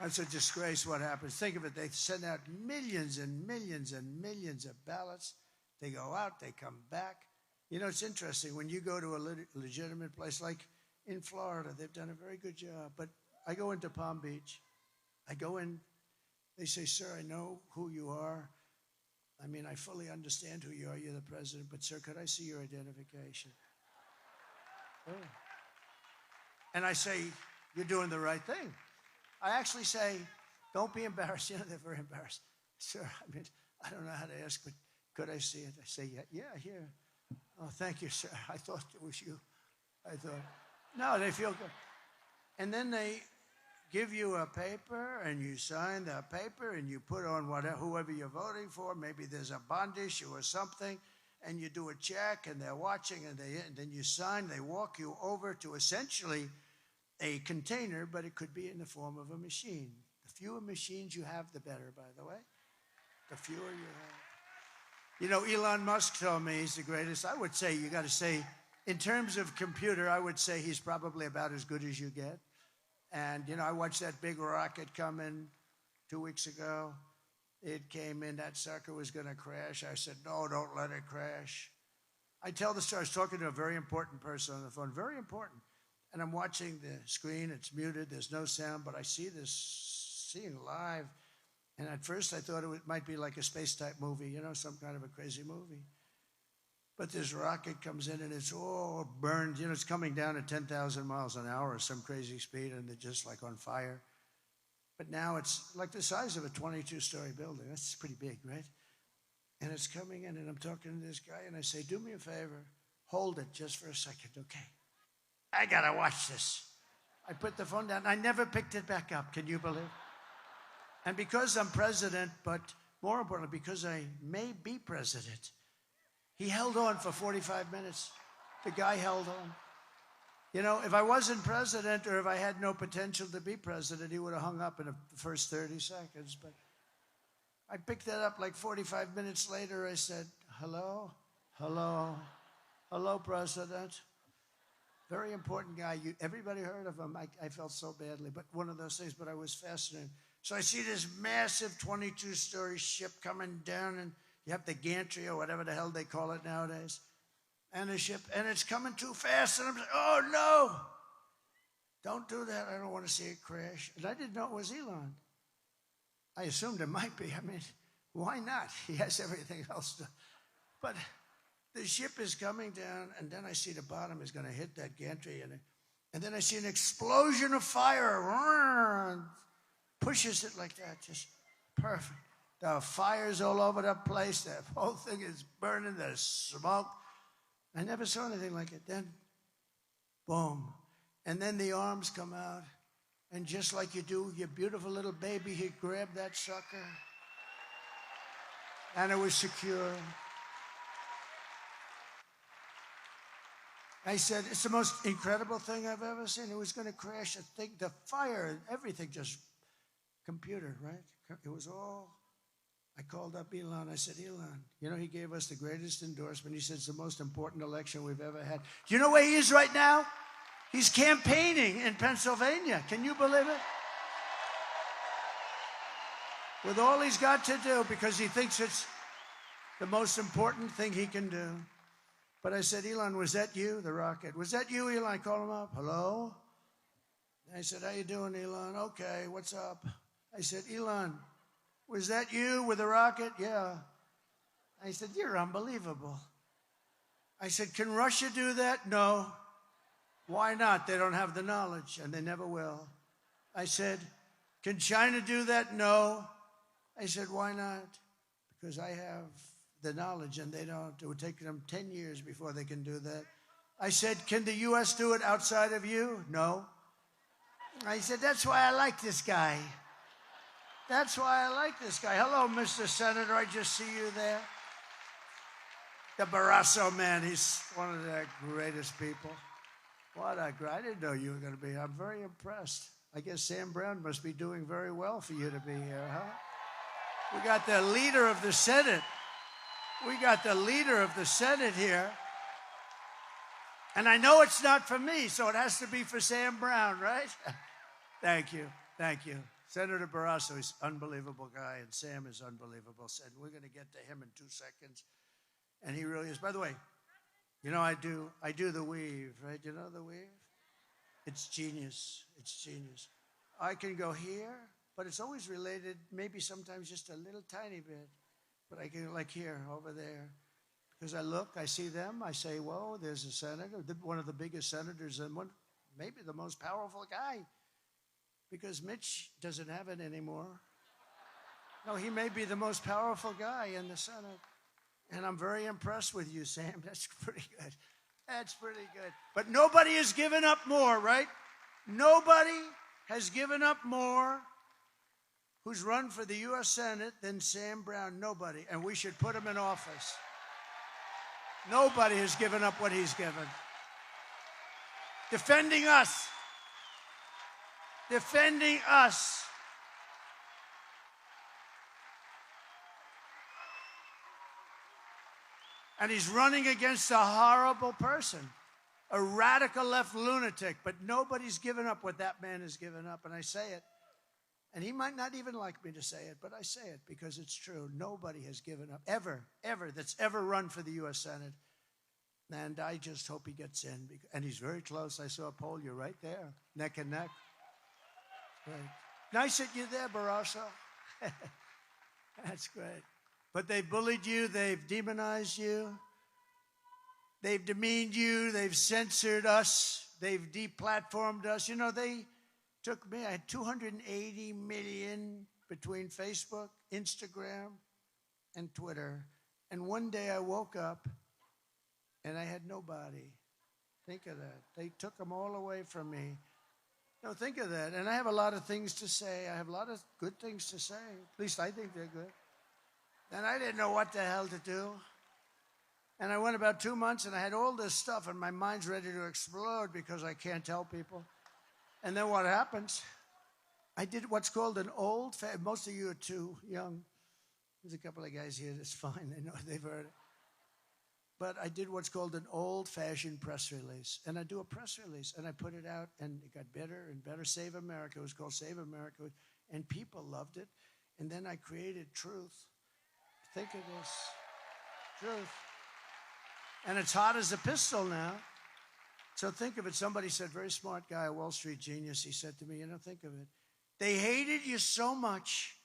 That's a disgrace what happens. Think of it. They send out millions and millions and millions of ballots. They go out, they come back. You know, it's interesting. When you go to a legitimate place like in Florida, they've done a very good job. But I go into Palm Beach. I go in. They say, sir, I know who you are. I mean, I fully understand who you are. You're the president. But, sir, could I see your identification? Oh. And I say, you're doing the right thing. I actually say, don't be embarrassed. You know, they're very embarrassed. Sir, I mean, I don't know how to ask, but could I see it? I say, yeah, here. Oh, thank you, sir. I thought it was you. I thought, no, they feel good. And then they give you a paper, and you sign that paper, and you put on whoever you're voting for. Maybe there's a bond issue or something, and you do a check, and they're watching, and then you sign. They walk you over to essentially a container, but it could be in the form of a machine. The fewer machines you have, the better, by the way. The fewer you have. You know, Elon Musk told me he's the greatest. I would say, you got to say, in terms of computer, I would say he's probably about as good as you get. And, you know, I watched that big rocket come in 2 weeks ago. It came in, that sucker was going to crash. I said, no, don't let it crash. I tell the story. I was talking to a very important person on the phone, very important. And I'm watching the screen. It's muted. There's no sound, but I see this scene live. And at first, I thought it might be like a space-type movie, you know, some kind of a crazy movie. But this rocket comes in, and it's all burned. You know, it's coming down at 10,000 miles an hour or some crazy speed, and they're just like on fire. But now it's like the size of a 22-story building. That's pretty big, right? And it's coming in, and I'm talking to this guy, and I say, do me a favor. Hold it just for a second, okay? I got to watch this. I put the phone down. I never picked it back up. Can you believe it? And because I'm president, but more importantly, because I may be president, he held on for 45 minutes. The guy held on. You know, if I wasn't president or if I had no potential to be president, he would have hung up in the first 30 seconds. But I picked that up like 45 minutes later. I said, hello, hello, hello, President. Very important guy. Everybody heard of him. I felt so badly, but one of those things, but I was fascinated. So I see this massive 22-story ship coming down, and you have the gantry or whatever the hell they call it nowadays, and the ship, and it's coming too fast, and I'm like, oh, no, don't do that. I don't want to see it crash. And I didn't know it was Elon. I assumed it might be. I mean, why not? He has everything else to. But the ship is coming down, and then I see the bottom is going to hit that gantry, and then I see an explosion of fire. Pushes it like that, just perfect. The fire's all over the place. The whole thing is burning. There's smoke. I never saw anything like it. Then, boom. And then the arms come out. And just like you do your beautiful little baby, he grabbed that sucker. And it was secure. I said, it's the most incredible thing I've ever seen. It was going to crash. The fire, everything just... Computer, right? It was all, I called up Elon. I said, Elon, you know, he gave us the greatest endorsement. He said it's the most important election we've ever had. Do you know where he is right now? He's campaigning in Pennsylvania. Can you believe it? With all he's got to do, because he thinks it's the most important thing he can do. But I said, Elon, was that you, the rocket? Was that you, Elon? I called him up. Hello? I said, how you doing, Elon? Okay, what's up? I said, Elon, was that you with the rocket? Yeah. I said, you're unbelievable. I said, can Russia do that? No. Why not? They don't have the knowledge, and they never will. I said, can China do that? No. I said, why not? Because I have the knowledge, and they don't. It would take them 10 years before they can do that. I said, can the U.S. do it outside of you? No. I said, that's why I like this guy. That's why I like this guy. Hello, Mr. Senator. I just see you there. The Barrasso man, he's one of the greatest people. What a great, I didn't know you were going to be here. I'm very impressed. I guess Sam Brown must be doing very well for you to be here, huh? We got the leader of the Senate. We got the leader of the Senate here. And I know it's not for me, so it has to be for Sam Brown, right? Thank you. Thank you. Senator Barrasso is an unbelievable guy, and Sam is unbelievable. And we're going to get to him in 2 seconds. And he really is. By the way, you know, I do the weave, right? You know the weave? It's genius. It's genius. I can go here, but it's always related, maybe sometimes just a little tiny bit. But I can, like here, over there. Because I look, I see them, I say, whoa, there's a senator, one of the biggest senators, and one, maybe the most powerful guy. Because Mitch doesn't have it anymore. No, he may be the most powerful guy in the Senate. And I'm very impressed with you, Sam. That's pretty good. That's pretty good. But nobody has given up more, right? Nobody has given up more who's run for the U.S. Senate than Sam Brown. Nobody. And we should put him in office. Nobody has given up what he's given. Defending us. Defending us. And he's running against a horrible person, a radical left lunatic, but nobody's given up what that man has given up. And I say it, and he might not even like me to say it, but I say it because it's true. Nobody has given up, ever, that's ever run for the U.S. Senate. And I just hope he gets in. And he's very close. I saw a poll. You're right there, neck and neck. Great. Nice that you're there, Barrasso. That's great. But they've bullied you. They've demonized you. They've demeaned you. They've censored us. They've deplatformed us. You know, they took me. I had 280 million between Facebook, Instagram, and Twitter. And one day I woke up and I had nobody. Think of that. They took them all away from me. No, think of that. And I have a lot of things to say. I have a lot of good things to say. At least I think they're good. And I didn't know what the hell to do. And I went about 2 months and I had all this stuff and my mind's ready to explode because I can't tell people. And then what happens? I did what's called an old, most of you are too young. There's a couple of guys here that's fine. They know, they've heard it. But I did what's called an old-fashioned press release. And I do a press release, and I put it out, and it got better and better. Save America. It was called Save America. And people loved it. And then I created Truth. Think of this. Truth. And it's hot as a pistol now. So think of it. Somebody said, very smart guy, a Wall Street genius. He said to me, you know, think of it. They hated you so much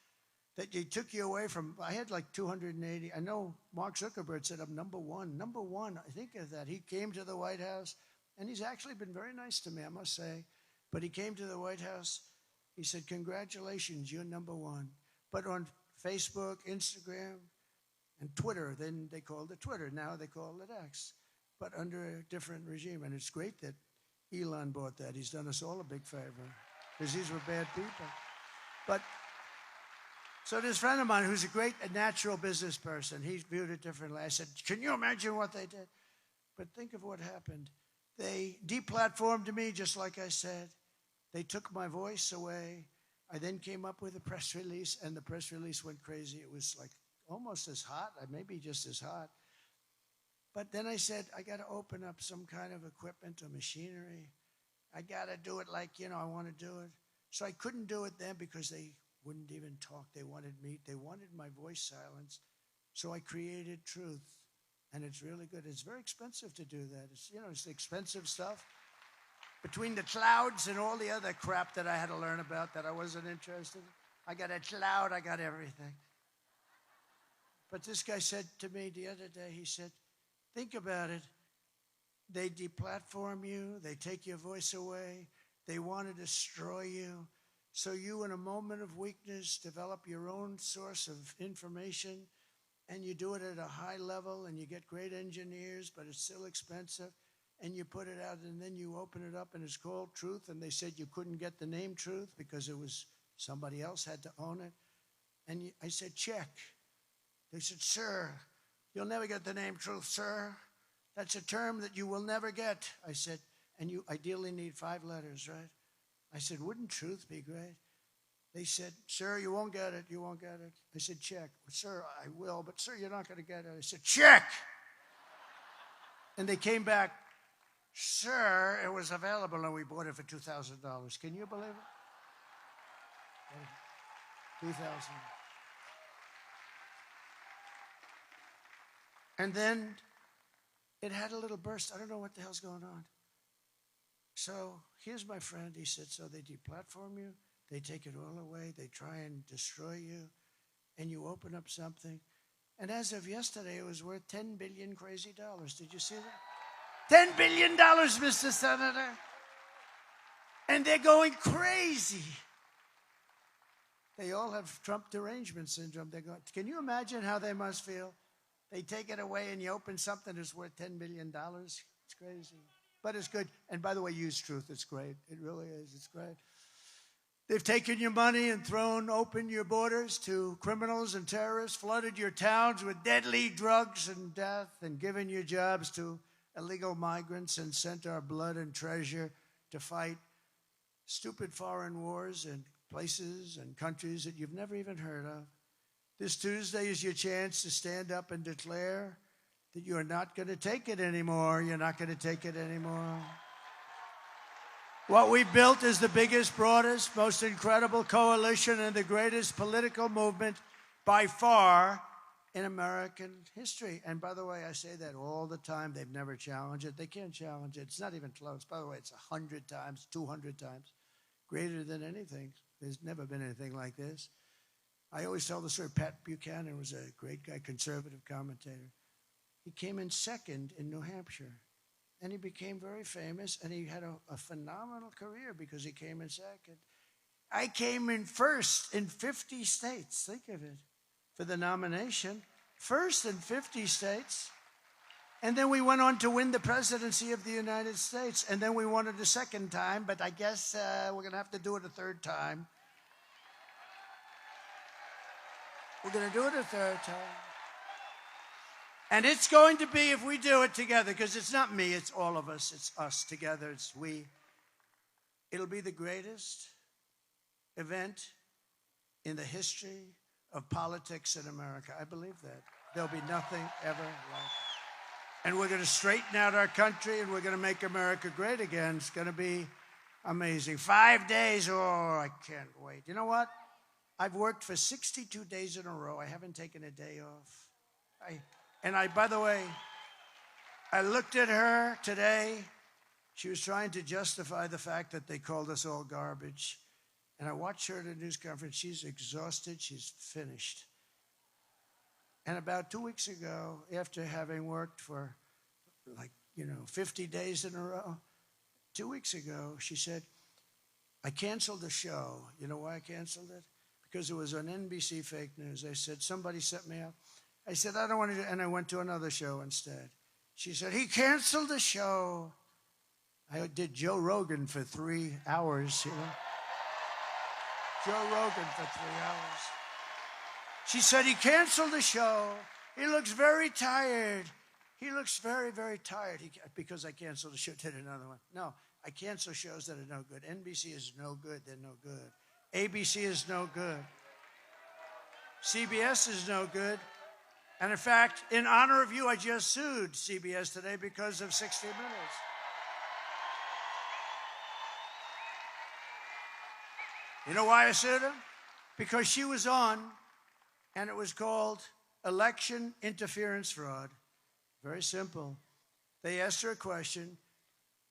that they took you away from, I had like 280. I know Mark Zuckerberg said I'm number one. Number one, I think of that. He came to the White House, and he's actually been very nice to me, I must say. But he came to the White House. He said, congratulations, you're number one. But on Facebook, Instagram, and Twitter, then they called it Twitter. Now they call it X, but under a different regime. And it's great that Elon bought that. He's done us all a big favor because these were bad people. But so this friend of mine who's a great natural business person, he viewed it differently. I said, can you imagine what they did? But think of what happened. They deplatformed me, just like I said. They took my voice away. I then came up with a press release, and the press release went crazy. It was like almost as hot, maybe just as hot. But then I said, I got to open up some kind of equipment or machinery. I got to do it like, you know, I want to do it. So I couldn't do it then because they wouldn't even talk. They wanted me. They wanted my voice silenced. So I created Truth, and it's really good. It's very expensive to do that. It's, you know, it's expensive stuff. Between the clouds and all the other crap that I had to learn about that I wasn't interested in, I got a cloud, I got everything. But this guy said to me the other day, he said, think about it. They deplatform you. They take your voice away. They want to destroy you. So you, in a moment of weakness, develop your own source of information, and you do it at a high level, and you get great engineers, but it's still expensive, and you put it out, and then you open it up, and it's called Truth, and they said you couldn't get the name Truth because it was somebody else had to own it. And I said, check. They said, sir, you'll never get the name Truth, sir. That's a term that you will never get. I said, and you ideally need 5 letters, right? I said, wouldn't Truth be great? They said, sir, you won't get it. You won't get it. I said, check. Sir, I will, but sir, you're not going to get it. I said, check. And they came back, sir, it was available and we bought it for $2,000. Can you believe it? 2,000. And then it had a little burst. I don't know what the hell's going on. So here's my friend. He said, so they deplatform you, they take it all away, they try and destroy you, and you open up something. And as of yesterday, it was worth $10 billion crazy dollars. Did you see that? $10 billion, Mr. Senator. And they're going crazy. They all have Trump derangement syndrome. They're going, can you imagine how they must feel? They take it away and you open something that's worth $10 billion. It's crazy. But it's good. And by the way, use truth. It's great. It really is. It's great. They've taken your money and thrown open your borders to criminals and terrorists, flooded your towns with deadly drugs and death, and given your jobs to illegal migrants, and sent our blood and treasure to fight stupid foreign wars in places and countries that you've never even heard of. This Tuesday is your chance to stand up and declare that you're not going to take it anymore. You're not going to take it anymore. What we built is the biggest, broadest, most incredible coalition and the greatest political movement by far in American history. And by the way, I say that all the time. They've never challenged it. They can't challenge it. It's not even close. By the way, it's 100 times, 200 times greater than anything. There's never been anything like this. I always tell the story. Pat Buchanan was a great guy, conservative commentator. He came in second in New Hampshire, and he became very famous, and he had a phenomenal career because he came in second. I came in first in 50 states. Think of it, for the nomination. First in 50 states. And then we went on to win the presidency of the United States, and then we won it a second time, but I guess we're going to have to do it a third time. We're going to do it a third time. And it's going to be, if we do it together, because it's not me, it's all of us, it's us together, it's we. It'll be the greatest event in the history of politics in America. I believe that. There'll be nothing ever like it. And we're going to straighten out our country, and we're going to make America great again. It's going to be amazing. 5 days, oh, I can't wait. You know what? I've worked for 62 days in a row. I haven't taken a day off. By the way, I looked at her today. She was trying to justify the fact that they called us all garbage. And I watched her at a news conference. She's exhausted. She's finished. And about 2 weeks ago, after having worked for 50 days in a row, 2 weeks ago, she said, I canceled the show. You know why I canceled it? Because it was on NBC fake news. I said, somebody set me up. I said, I don't want to do it. And I went to another show instead. She said, he canceled the show. I did Joe Rogan for 3 hours, you know. Joe Rogan for 3 hours. She said, he canceled the show. He looks very tired. He looks very, very tired. Because I canceled the show, did another one. No, I cancel shows that are no good. NBC is no good. They're no good. ABC is no good. CBS is no good. And in fact, in honor of you, I just sued CBS today because of 60 Minutes. You know why I sued her? Because she was on, and it was called Election Interference Fraud. Very simple. They asked her a question.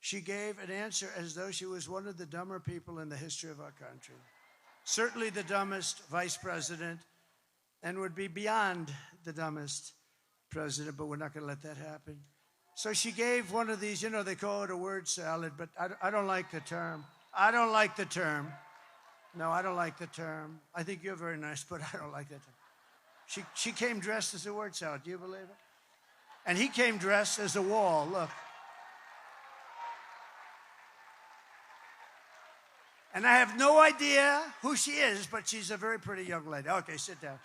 She gave an answer as though she was one of the dumber people in the history of our country. Certainly the dumbest vice president, and would be beyond the dumbest president, but we're not going to let that happen. So she gave one of these, they call it a word salad, but I don't like the term. I don't like the term. No, I don't like the term. I think you're very nice, but I don't like that term. She came dressed as a word salad. Do you believe it? And he came dressed as a wall. Look. And I have no idea who she is, but she's a very pretty young lady. Okay, sit down.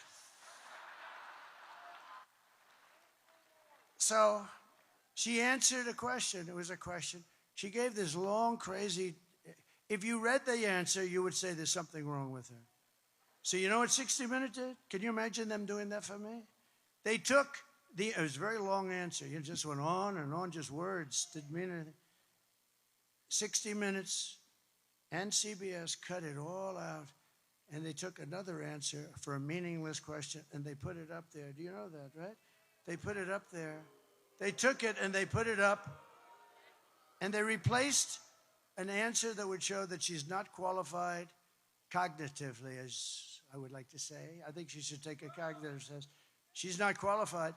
So she answered a question. It was a question. She gave this long, crazy... If you read the answer, you would say there's something wrong with her. So you know what 60 Minutes did? Can you imagine them doing that for me? They took it was a very long answer. You just went on and on, just words. Didn't mean anything. 60 Minutes and CBS cut it all out and they took another answer for a meaningless question, and they put it up there. Do you know that, right? They put it up there. They took it and they put it up, and they replaced an answer that would show that she's not qualified cognitively, as I would like to say. I think she should take a cognitive test. She's not qualified.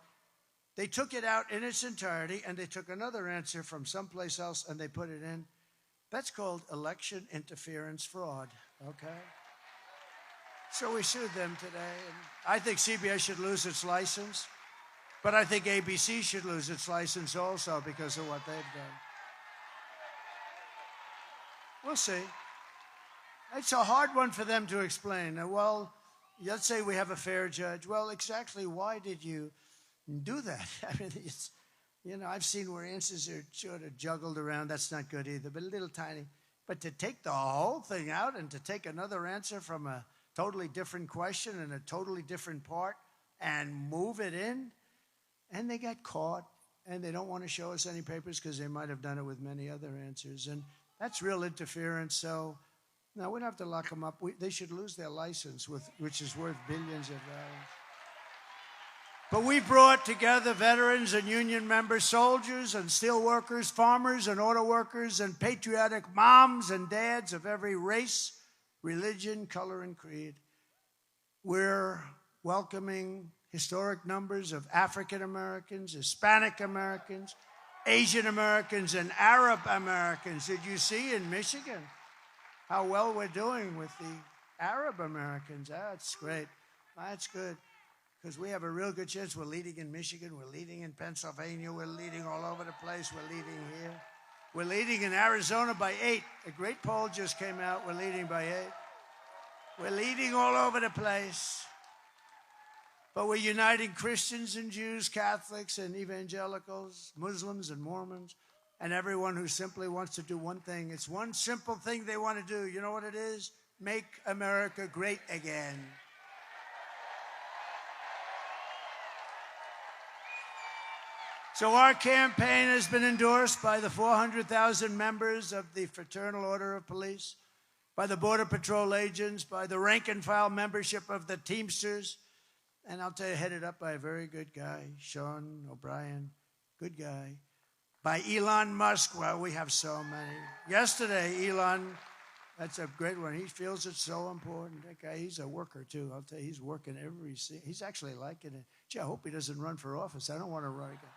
They took it out in its entirety, and they took another answer from someplace else, and they put it in. That's called election interference fraud, okay? So we sued them today. And I think CBS should lose its license, but I think ABC should lose its license also because of what they've done. We'll see. It's a hard one for them to explain. Well, let's say we have a fair judge. Well, exactly why did you do that? I mean, it's, you know, I've seen where answers are sort of juggled around. That's not good either, but a little tiny. But to take the whole thing out and to take another answer from a totally different question and a totally different part and move it in, and they got caught, and they don't want to show us any papers because they might have done it with many other answers. And that's real interference. So, no, we don't have to lock them up. They should lose their license, which is worth billions of dollars. But we brought together veterans and union members, soldiers and steel workers, farmers and auto workers, and patriotic moms and dads of every race, religion, color, and creed. We're welcoming historic numbers of African Americans, Hispanic Americans, Asian Americans, and Arab Americans. Did you see in Michigan how well we're doing with the Arab Americans? That's great. That's good. Because we have a real good chance. We're leading in Michigan. We're leading in Pennsylvania. We're leading all over the place. We're leading here. We're leading in Arizona by 8. A great poll just came out. We're leading by 8. We're leading all over the place. But we're uniting Christians and Jews, Catholics and evangelicals, Muslims and Mormons, and everyone who simply wants to do one thing. It's one simple thing they want to do. You know what it is? Make America great again. So our campaign has been endorsed by the 400,000 members of the Fraternal Order of Police, by the Border Patrol agents, by the rank and file membership of the Teamsters, and I'll tell you, headed up by a very good guy, Sean O'Brien, good guy, by Elon Musk. Well, we have so many. Yesterday, Elon, that's a great one. He feels it's so important. That guy, he's a worker, too. I'll tell you, he's working every scene. He's actually liking it. Gee, I hope he doesn't run for office. I don't want to run again.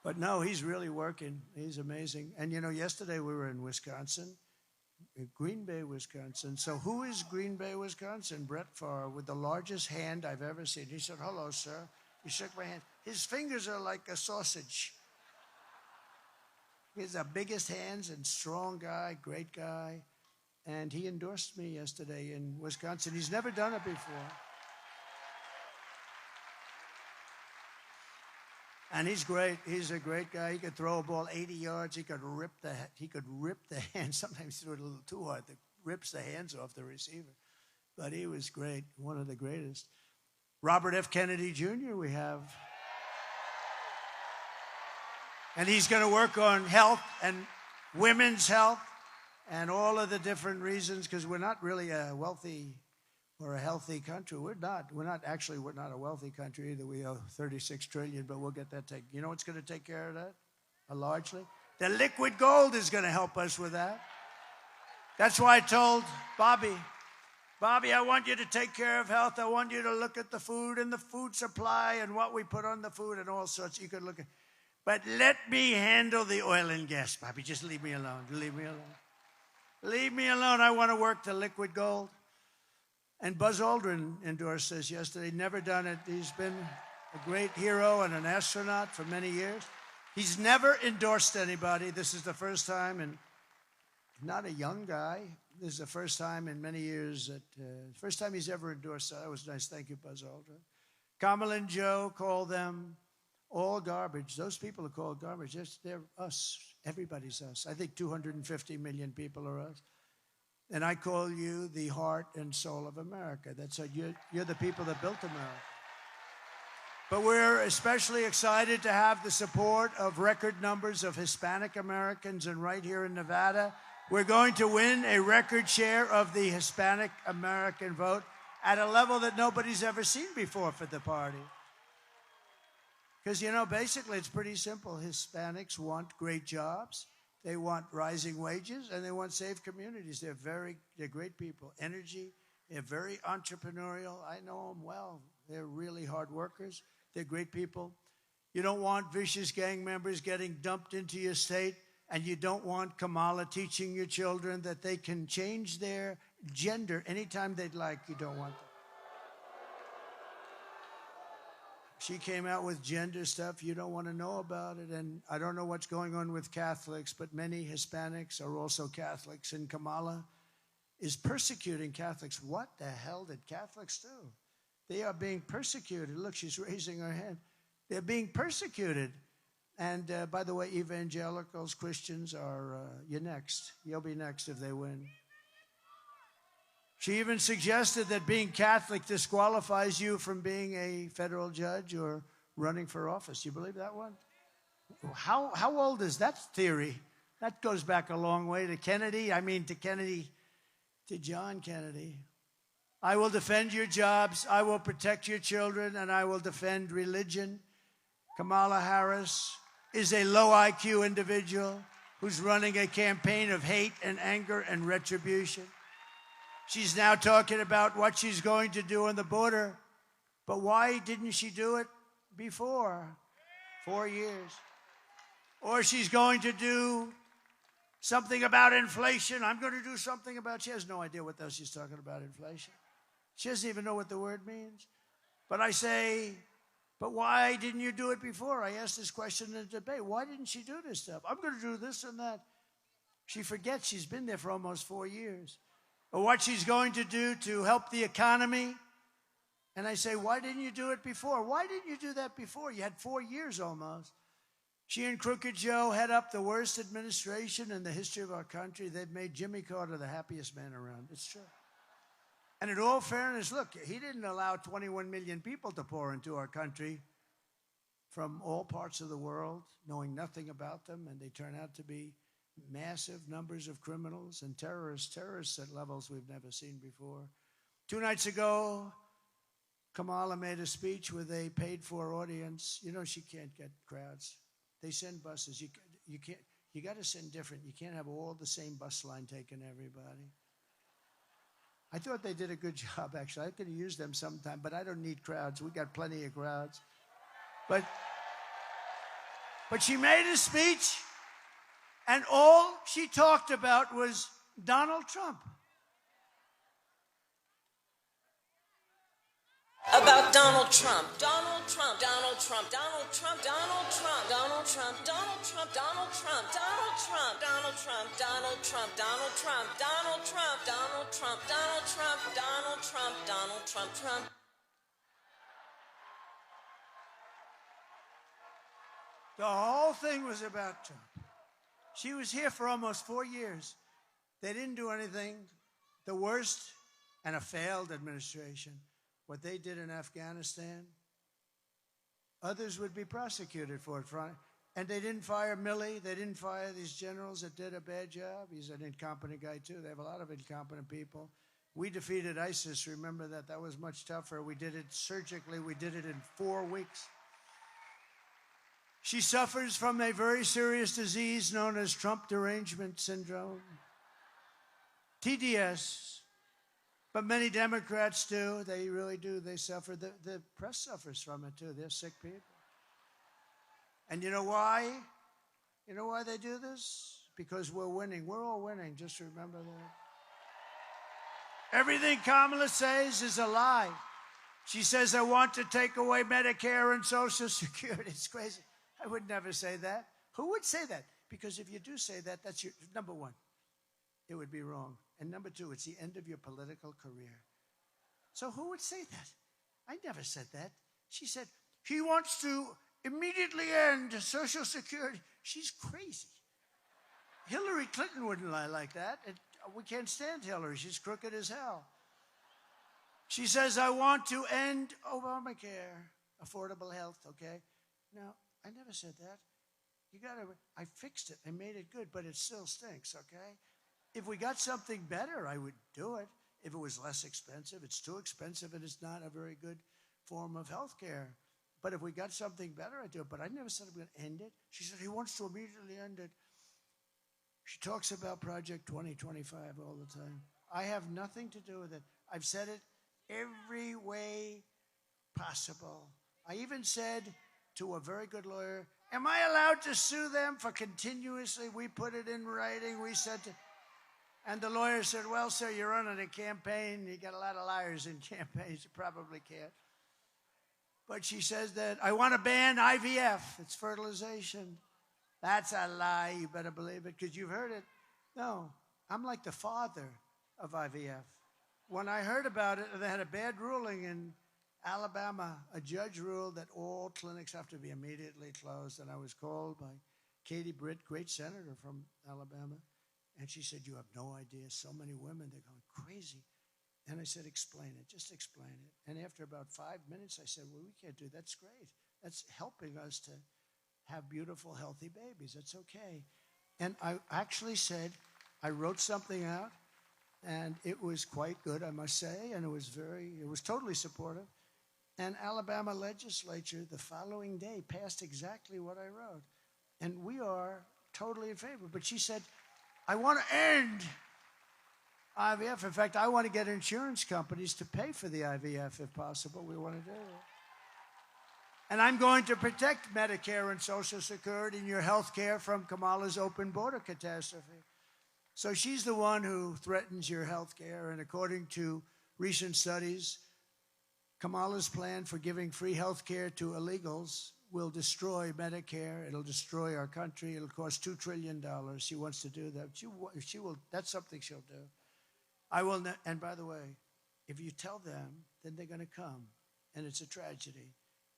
But no, he's really working. He's amazing. And, you know, yesterday we were in Wisconsin, in Green Bay, Wisconsin. So who is Green Bay, Wisconsin? Brett Favre, with the largest hand I've ever seen. He said, hello, sir. He shook my hand. His fingers are like a sausage. He has the biggest hands and strong guy, great guy. And he endorsed me yesterday in Wisconsin. He's never done it before. And he's great. He's a great guy. He could throw a ball 80 yards. He could rip the hand. Sometimes he threw it a little too hard. That rips the hands off the receiver. But he was great. One of the greatest. Robert F. Kennedy Jr. we have. And he's going to work on health and women's health and all of the different reasons, because we're not really a wealthy or a healthy country. We're not a wealthy country either. We owe $36 trillion, but we'll get that taken. You know what's going to take care of that? Largely? The liquid gold is going to help us with that. That's why I told Bobby, I want you to take care of health. I want you to look at the food and the food supply and what we put on the food and all sorts. You could look at, but let me handle the oil and gas, Bobby. Just leave me alone. Leave me alone. Leave me alone. I want to work the liquid gold. And Buzz Aldrin endorsed this yesterday. Never done it. He's been a great hero and an astronaut for many years. He's never endorsed anybody. This is the first time, and not a young guy. This is the first time in many years first time he's ever endorsed. So that was nice. Thank you, Buzz Aldrin. Kamala and Joe call them all garbage. Those people are called garbage. They're us. Everybody's us. I think 250 million people are us. And I call you the heart and soul of America. That's you're the people that built America. But we're especially excited to have the support of record numbers of Hispanic Americans. And right here in Nevada, We're going to win a record share of the Hispanic American vote at a level that nobody's ever seen before for the party. Because, basically it's pretty simple. Hispanics want great jobs, they want rising wages, and they want safe communities. They're great people. Energy, they're very entrepreneurial. I know them well. They're really hard workers. They're great people. You don't want vicious gang members getting dumped into your state, and you don't want Kamala teaching your children that they can change their gender anytime they'd like. You don't want that. She came out with gender stuff. You don't want to know about it. And I don't know what's going on with Catholics, but many Hispanics are also Catholics. And Kamala is persecuting Catholics. What the hell did Catholics do? They are being persecuted. Look, she's raising her hand. They're being persecuted. And by the way, evangelicals, Christians you're next. You'll be next if they win. She even suggested that being Catholic disqualifies you from being a federal judge or running for office. You believe that one? How old is that theory? That goes back a long way to Kennedy. To John Kennedy. I will defend your jobs, I will protect your children, and I will defend religion. Kamala Harris is a low IQ individual who's running a campaign of hate and anger and retribution. She's now talking about what she's going to do on the border. But why didn't she do it before? 4 years. Or she's going to do something about inflation. I'm going to do something about... She has no idea what the hell she's talking about, inflation. She doesn't even know what the word means. But I say, but why didn't you do it before? I asked this question in a debate. Why didn't she do this stuff? I'm going to do this and that. She forgets she's been there for almost 4 years. Or what she's going to do to help the economy. And I say, why didn't you do it before? Why didn't you do that before? You had 4 years almost. She and Crooked Joe head up the worst administration in the history of our country. They've made Jimmy Carter the happiest man around. It's true. And in all fairness, look, he didn't allow 21 million people to pour into our country from all parts of the world, knowing nothing about them, and they turn out to be massive numbers of criminals and terrorists at levels we've never seen before. 2 nights ago, Kamala made a speech with a paid-for audience. She can't get crowds. They send buses. You got to send different. You can't have all the same bus line taking everybody. I thought they did a good job, actually. I could have used them sometime, but I don't need crowds. We got plenty of crowds. But she made a speech, and all she talked about was Donald Trump. About Donald Trump. Donald Trump. Donald Trump. Donald Trump. Donald Trump. Donald Trump. Donald Trump. Donald Trump. Donald Trump. Donald Trump. Donald Trump. Donald Trump. Donald Trump. Donald Trump. Donald Trump. Donald Trump. Donald Trump. Trump. The whole thing was about Trump. She was here for almost 4 years. They didn't do anything. The worst and a failed administration. What they did in Afghanistan, others would be prosecuted for it. And they didn't fire Milley. They didn't fire these generals that did a bad job. He's an incompetent guy, too. They have a lot of incompetent people. We defeated ISIS. Remember that. That was much tougher. We did it surgically. We did it in 4 weeks. She suffers from a very serious disease known as Trump derangement syndrome, TDS. But many Democrats do. They really do. They suffer. The press suffers from it, too. They're sick people. And you know why? You know why they do this? Because we're winning. We're all winning. Just remember that. Everything Kamala says is a lie. She says, I want to take away Medicare and Social Security. It's crazy. I would never say that. Who would say that? Because if you do say that, that's your number one. It would be wrong. And number two, it's the end of your political career. So who would say that? I never said that. She said, he wants to immediately end Social Security. She's crazy. Hillary Clinton wouldn't lie like that. We can't stand Hillary. She's crooked as hell. She says, I want to end Obamacare, affordable health, okay? No, I never said that. I fixed it. I made it good, but it still stinks, okay? If we got something better, I would do it. If it was less expensive, it's too expensive and it's not a very good form of health care. But if we got something better, I'd do it. But I never said I'm going to end it. She said he wants to immediately end it. She talks about Project 2025 all the time. I have nothing to do with it. I've said it every way possible. I even said to a very good lawyer, am I allowed to sue them for continuously? We put it in writing. We said to... And the lawyer said, well, sir, you're running a campaign. You got a lot of liars in campaigns. You probably can't. But she says that I want to ban IVF. It's fertilization. That's a lie. You better believe it because you've heard it. No, I'm like the father of IVF. When I heard about it, they had a bad ruling in Alabama. A judge ruled that all clinics have to be immediately closed. And I was called by Katie Britt, great senator from Alabama. And she said, you have no idea. So many women, they're going crazy. And I said, explain it. Just explain it. And after about 5 minutes, I said, well, we can't do that. That's great. That's helping us to have beautiful, healthy babies. That's okay. And I actually said, I wrote something out, and it was quite good, I must say, and it was totally supportive. And Alabama legislature the following day passed exactly what I wrote. And we are totally in favor. But she said, I want to end IVF. In fact, I want to get insurance companies to pay for the IVF if possible. We want to do it. And I'm going to protect Medicare and Social Security and your health care from Kamala's open border catastrophe. So she's the one who threatens your health care. And according to recent studies, Kamala's plan for giving free health care to illegals will destroy Medicare. It'll destroy our country. It'll cost $2 trillion. She wants to do that. She will. That's something she'll do. I will. And by the way, if you tell them, then they're going to come, and it's a tragedy.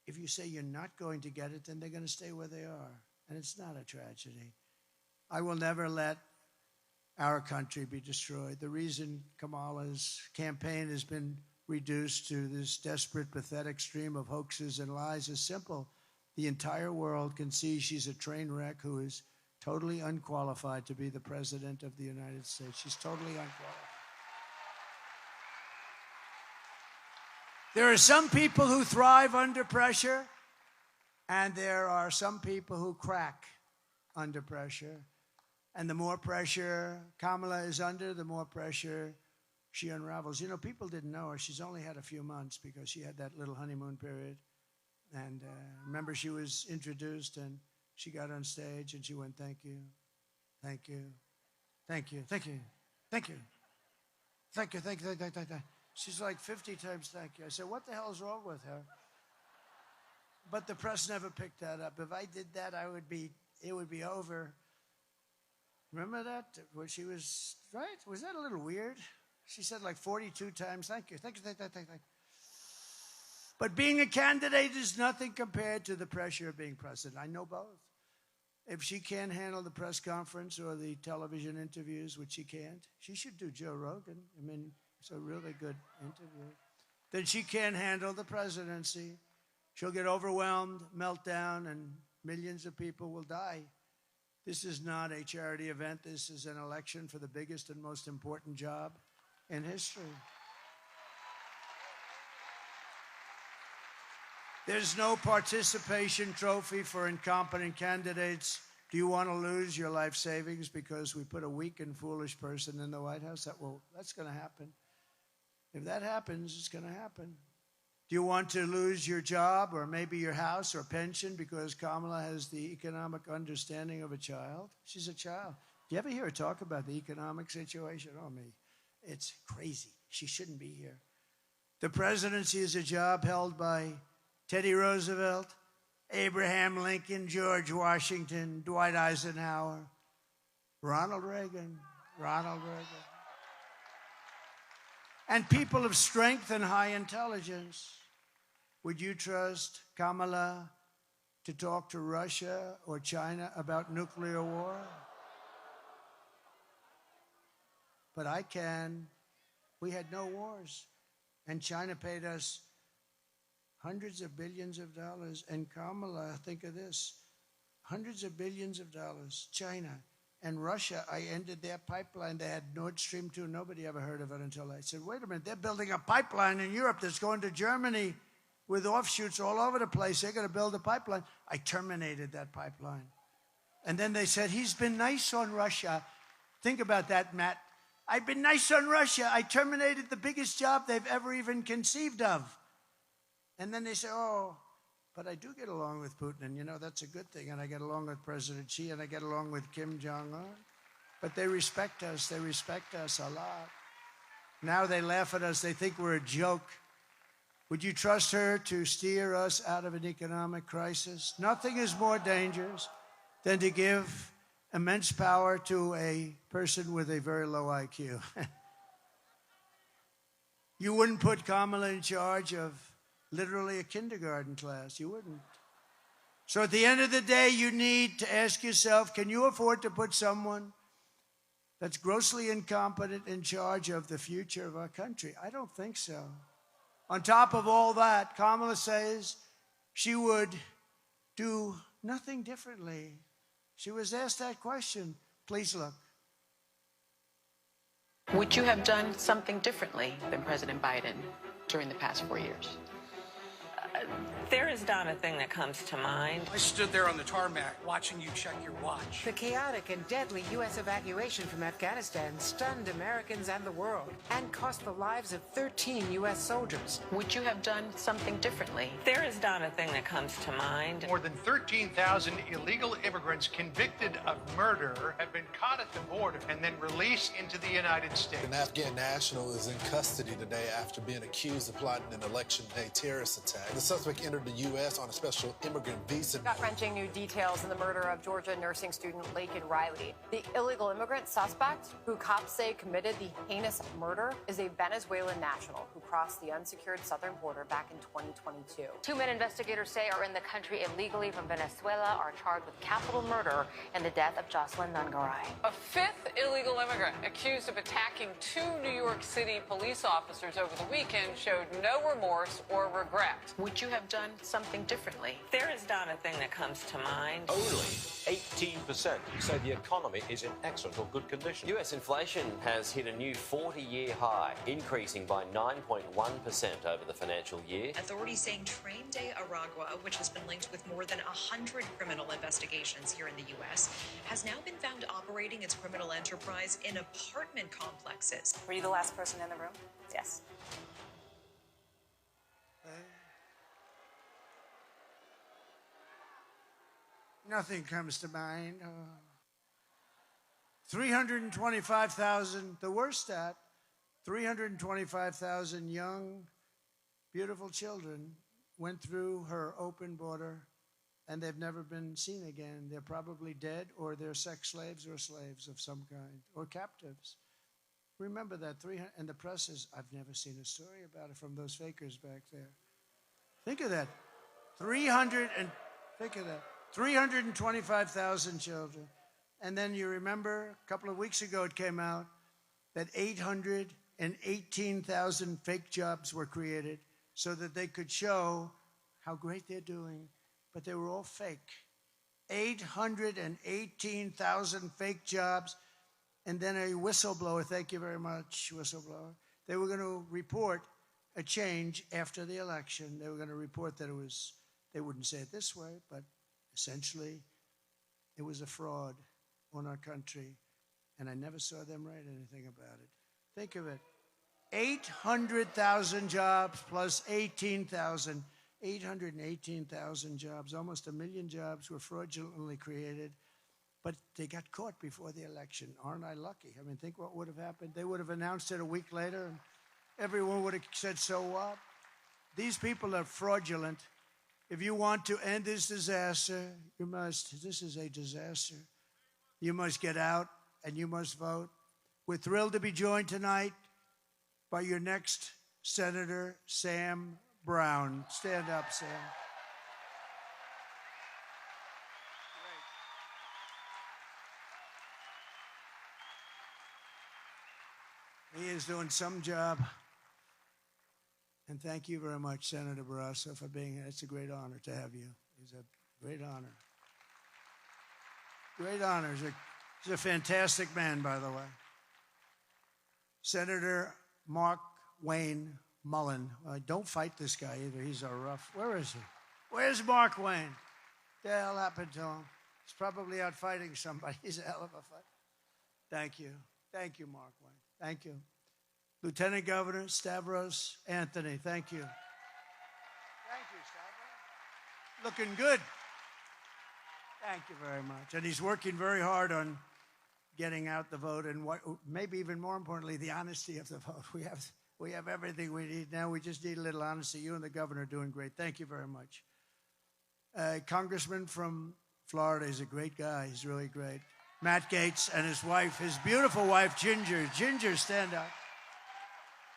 If you say you're not going to get it, then they're going to stay where they are, and it's not a tragedy. I will never let our country be destroyed. The reason Kamala's campaign has been reduced to this desperate, pathetic stream of hoaxes and lies is simple. The entire world can see she's a train wreck who is totally unqualified to be the president of the United States. She's totally unqualified. There are some people who thrive under pressure, and there are some people who crack under pressure. And the more pressure Kamala is under, the more pressure she unravels. You know, people didn't know her. She's only had a few months because she had that little honeymoon period. And remember, she was introduced, and she got on stage, and she went, thank you, thank you, thank you, thank you, thank you, thank you, thank you, thank you. She's like 50 times thank you. I said, what the hell is wrong with her? But the press never picked that up. If I did that, it would be over. Remember that? Where she was, right? Was that a little weird? She said like 42 times, thank you, thank you, thank you, thank you. But being a candidate is nothing compared to the pressure of being president. I know both. If she can't handle the press conference or the television interviews, which she can't, she should do Joe Rogan. I mean, it's a really good interview. Then she can't handle the presidency. She'll get overwhelmed, melt down, and millions of people will die. This is not a charity event. This is an election for the biggest and most important job in history. There's no participation trophy for incompetent candidates. Do you want to lose your life savings because we put a weak and foolish person in the White House? That's going to happen. If that happens, it's going to happen. Do you want to lose your job or maybe your house or pension because Kamala has the economic understanding of a child? She's a child. Do you ever hear her talk about the economic situation? Oh, me. It's crazy. She shouldn't be here. The presidency is a job held by Teddy Roosevelt, Abraham Lincoln, George Washington, Dwight Eisenhower, Ronald Reagan. And people of strength and high intelligence. Would you trust Kamala to talk to Russia or China about nuclear war? But I can. We had no wars. And China paid us hundreds of billions of dollars. And Kamala, think of this, hundreds of billions of dollars, China. and Russia, I ended their pipeline. They had Nord Stream 2. Nobody ever heard of it until I said, wait a minute, they're building a pipeline in Europe that's going to Germany with offshoots all over the place. They're going to build a pipeline. I terminated that pipeline. And then they said, he's been nice on Russia. Think about that, Matt. I've been nice on Russia. I terminated the biggest job they've ever even conceived of. And then they say, oh, but I do get along with Putin, and you know, that's a good thing. And I get along with President Xi, and I get along with Kim Jong-un. But they respect us. They respect us a lot. Now they laugh at us. They think we're a joke. Would you trust her to steer us out of an economic crisis? Nothing is more dangerous than to give immense power to a person with a very low IQ. You wouldn't put Kamala in charge of literally a kindergarten class. You wouldn't. So at the end of the day, you need to ask yourself, can you afford to put someone that's grossly incompetent in charge of the future of our country? I don't think so. On top of all that, Kamala says she would do nothing differently. She was asked that question. Please look. Would you have done something differently than President Biden during the past 4 years? There is not a thing that comes to mind. I stood there on the tarmac watching you check your watch. The chaotic and deadly U.S. evacuation from Afghanistan stunned Americans and the world and cost the lives of 13 U.S. soldiers. Would you have done something differently? There is not a thing that comes to mind. More than 13,000 illegal immigrants convicted of murder have been caught at the border and then released into the United States. An Afghan national is in custody today after being accused of plotting an election day terrorist attack. The suspect entered the U.S. on a special immigrant visa. Gut-wrenching new details in the murder of Georgia nursing student Laken Riley. The illegal immigrant suspect, who cops say committed the heinous murder, is a Venezuelan national who crossed the unsecured southern border back in 2022. 2 men investigators say are in the country illegally from Venezuela are charged with capital murder in the death of Jocelyn Nungaray. A 5th illegal immigrant accused of attacking 2 New York City police officers over the weekend showed no remorse or regret. Would you have done something differently? There is not a thing that comes to mind. Only 18% say the economy is in excellent or good condition. US inflation has hit a new 40-year high, increasing by 9.1% over the financial year. Authorities saying Train de Aragua, which has been linked with more than 100 criminal investigations here in the U.S., has now been found operating its criminal enterprise in apartment complexes. Were you the last person in the room? Yes. Nothing comes to mind. 325,000, the worst stat, 325,000 young, beautiful children went through her open border, and they've never been seen again. They're probably dead, or they're sex slaves or slaves of some kind, or captives. Remember that. And the press is, I've never seen a story about it from those fakers back there. Think of that. 325,000 children. And then you remember a couple of weeks ago it came out that 818,000 fake jobs were created so that they could show how great they're doing, but they were all fake. 818,000 fake jobs, and then a whistleblower, thank you very much, whistleblower, they were going to report a change after the election. They were going to report that it was, they wouldn't say it this way, but essentially it was a fraud on our country, and I never saw them write anything about it. Think of it. 800,000 jobs plus 18,000. 818,000 jobs, almost 1 million jobs were fraudulently created, but they got caught before the election. Aren't I lucky? I mean, think what would have happened. They would have announced it a week later, and everyone would have said, so what? These people are fraudulent. If you want to end this disaster, you must. This is a disaster. You must get out and you must vote. We're thrilled to be joined tonight by your next Senator, Sam Brown. Stand up, Sam. He is doing some job. And thank you very much, Senator Barrasso, for being here. It's a great honor to have you. It's a great honor. Great honor. He's a fantastic man, by the way. Senator Mark Wayne Mullen. Don't fight this guy either. He's a rough. Where is he? Where's Mark Wayne? What the hell happened to him? He's probably out fighting somebody. He's a hell of a fight. Thank you. Thank you, Mark Wayne. Thank you. Lieutenant Governor Stavros Anthony. Thank you. Thank you, Stavros. Looking good. Thank you very much. And he's working very hard on getting out the vote and maybe even more importantly, the honesty of the vote. We have everything we need now. We just need a little honesty. You and the governor are doing great. Thank you very much. Congressman from Florida is a great guy. He's really great. Matt Gaetz and his wife, his beautiful wife, Ginger. Ginger, stand up.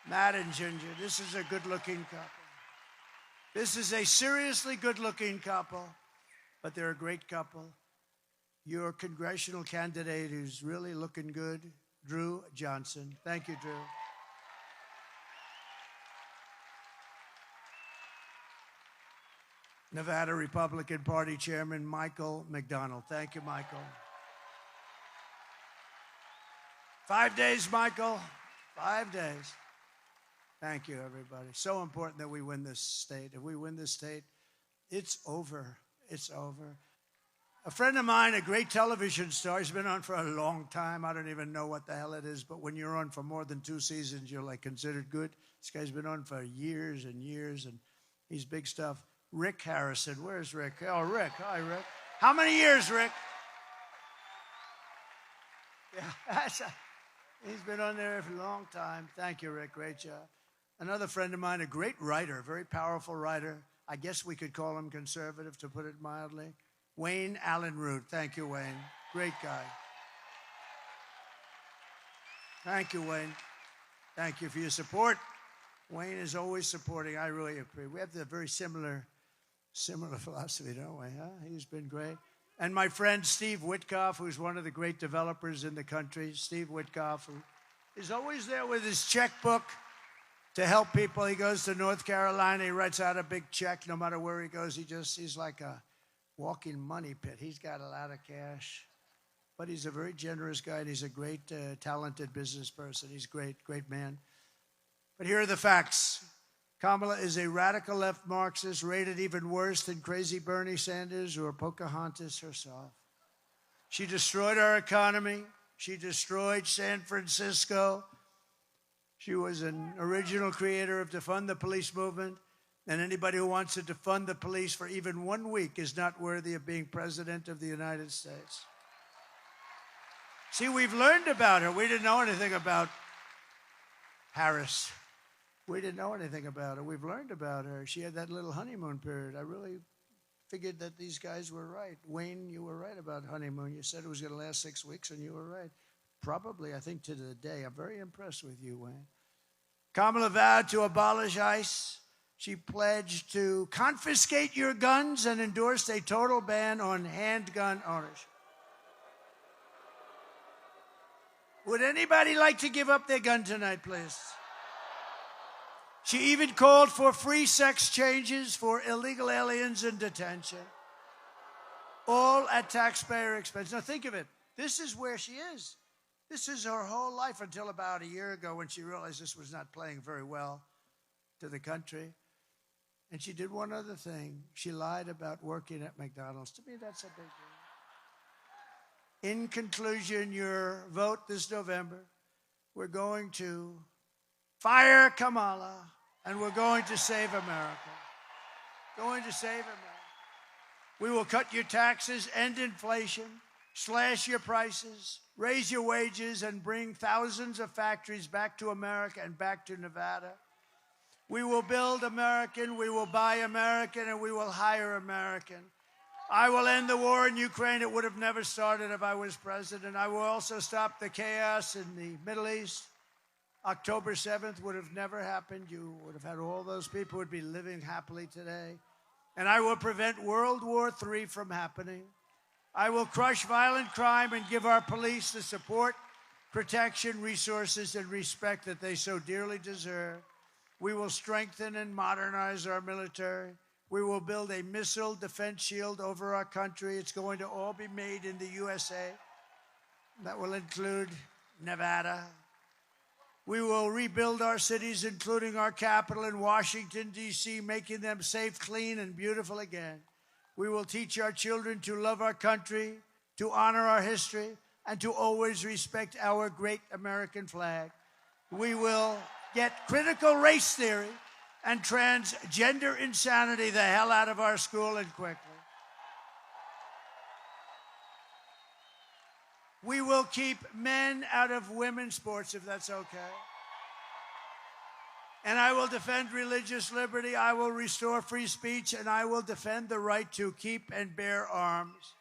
Matt and Ginger. This is a good-looking couple. This is a seriously good-looking couple, but they're a great couple. Your congressional candidate who's really looking good, Drew Johnson. Thank you, Drew. Nevada Republican Party Chairman Michael McDonald. Thank you, Michael. 5 days, Michael. 5 days. Thank you, everybody. So important that we win this state. If we win this state, it's over. It's over. A friend of mine, a great television star, he's been on for a long time. I don't even know what the hell it is, but when you're on for more than 2 seasons, you're like considered good. This guy's been on for years and years, and he's big stuff. Rick Harrison. Where's Rick? Oh, Rick. Hi, Rick. How many years, Rick? Yeah, he's been on there for a long time. Thank you, Rick. Great job. Another friend of mine, a great writer, very powerful writer. I guess we could call him conservative, to put it mildly. Wayne Allen Root. Thank you, Wayne. Great guy. Thank you, Wayne. Thank you for your support. Wayne is always supporting. I really appreciate. We have a very similar philosophy, don't we? Huh? He's been great. And my friend Steve Witkoff, who's one of the great developers in the country. Steve Witkoff, who is always there with his checkbook to help people. He goes to North Carolina. He writes out a big check no matter where he goes. He's like a walking money pit. He's got a lot of cash. But he's a very generous guy, and he's a great, talented business person. He's great, great man. But here are the facts. Kamala is a radical left Marxist, rated even worse than crazy Bernie Sanders or Pocahontas herself. She destroyed our economy. She destroyed San Francisco. She was an original creator of defund the police movement. And anybody who wants to defund the police for even 1 week is not worthy of being president of the United States. See, we've learned about her. We didn't know anything about Harris. We didn't know anything about her. We've learned about her. She had that little honeymoon period. I really figured that these guys were right. Wayne, you were right about honeymoon. You said it was going to last 6 weeks, and you were right. Probably, I think, to the day. I'm very impressed with you, Wayne. Kamala vowed to abolish ICE. She pledged to confiscate your guns and endorsed a total ban on handgun ownership. Would anybody like to give up their gun tonight, please? She even called for free sex changes for illegal aliens in detention, all at taxpayer expense. Now think of it. This is where she is. This is her whole life until about a year ago when she realized this was not playing very well to the country. And she did one other thing. She lied about working at McDonald's. To me, that's a big deal. In conclusion, your vote this November, we're going to fire Kamala, and we're going to save America. Going to save America. We will cut your taxes, end inflation, slash your prices, raise your wages, and bring thousands of factories back to America and back to Nevada. We will build American, we will buy American, and we will hire American. I will end the war in Ukraine. It would have never started if I was president. I will also stop the chaos in the Middle East. October 7th would have never happened. You would have had all those people who would be living happily today. And I will prevent World War III from happening. I will crush violent crime and give our police the support, protection, resources, and respect that they so dearly deserve. We will strengthen and modernize our military. We will build a missile defense shield over our country. It's going to all be made in the USA. That will include Nevada. We will rebuild our cities, including our capital in Washington, D.C., making them safe, clean, and beautiful again. We will teach our children to love our country, to honor our history, and to always respect our great American flag. We will get critical race theory and transgender insanity the hell out of our school and quickly. We will keep men out of women's sports, if that's okay. And I will defend religious liberty. I will restore free speech, and I will defend the right to keep and bear arms.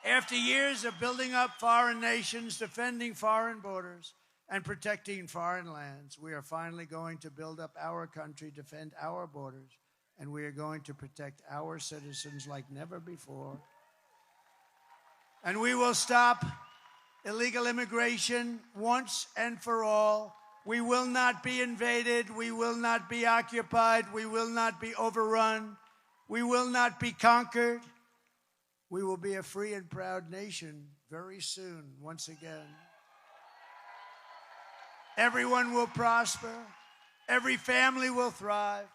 After years of building up foreign nations, defending foreign borders, and protecting foreign lands, we are finally going to build up our country, defend our borders, and we are going to protect our citizens like never before. And we will stop illegal immigration once and for all. We will not be invaded. We will not be occupied. We will not be overrun. We will not be conquered. We will be a free and proud nation very soon, once again. Everyone will prosper. Every family will thrive.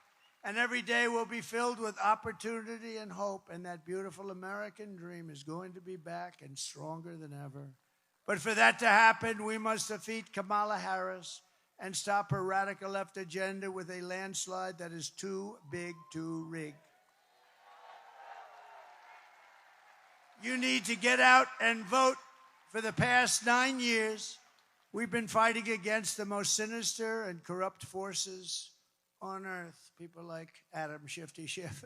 And every day will be filled with opportunity and hope. And that beautiful American dream is going to be back and stronger than ever. But for that to happen, we must defeat Kamala Harris and stop her radical left agenda with a landslide that is too big to rig. You need to get out and vote. For the past 9 years, we've been fighting against the most sinister and corrupt forces on earth. People like Adam Shifty Schiff.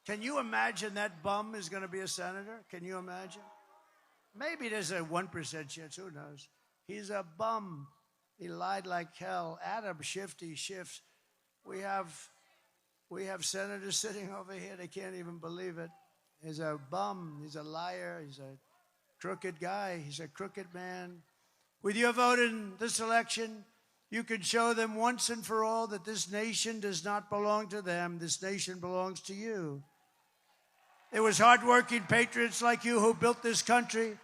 Can you imagine that bum is going to be a senator? Can you imagine? Maybe there's a 1% chance. Who knows? He's a bum. He lied like hell. Adam Shifty Schiff. We have senators sitting over here. They can't even believe it. He's a bum. He's a liar. He's a crooked guy. He's a crooked man. With your vote in this election, you can show them once and for all that this nation does not belong to them. This nation belongs to you. It was hardworking patriots like you who built this country.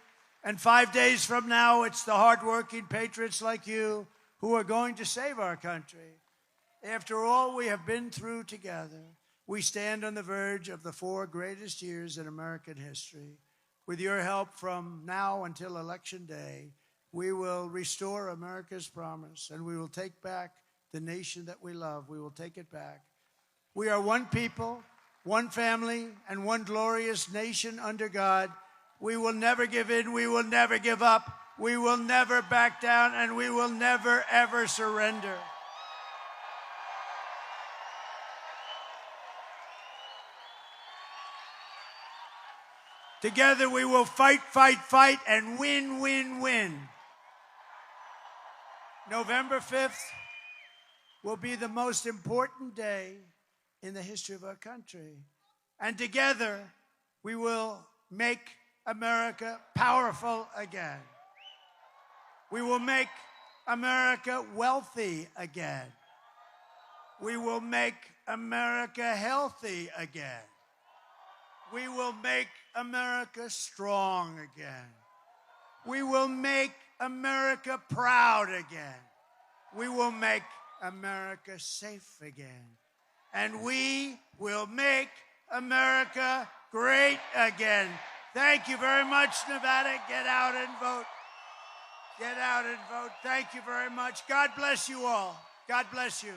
And 5 days from now, it's the hardworking patriots like you who are going to save our country. After all we have been through together, we stand on the verge of the 4 greatest years in American history. With your help from now until Election Day, we will restore America's promise, and we will take back the nation that we love. We will take it back. We are one people, one family, and one glorious nation under God. We will never give in. We will never give up. We will never back down, and we will never, ever surrender. Together we will fight, fight, fight, and win, win, win. November 5th will be the most important day in the history of our country. And together, we will make America powerful again. We will make America wealthy again. We will make America healthy again. We will make America strong again. We will make America proud again. We will make America safe again. And we will make America great again. Thank you very much, Nevada. Get out and vote. Get out and vote. Thank you very much. God bless you all. God bless you.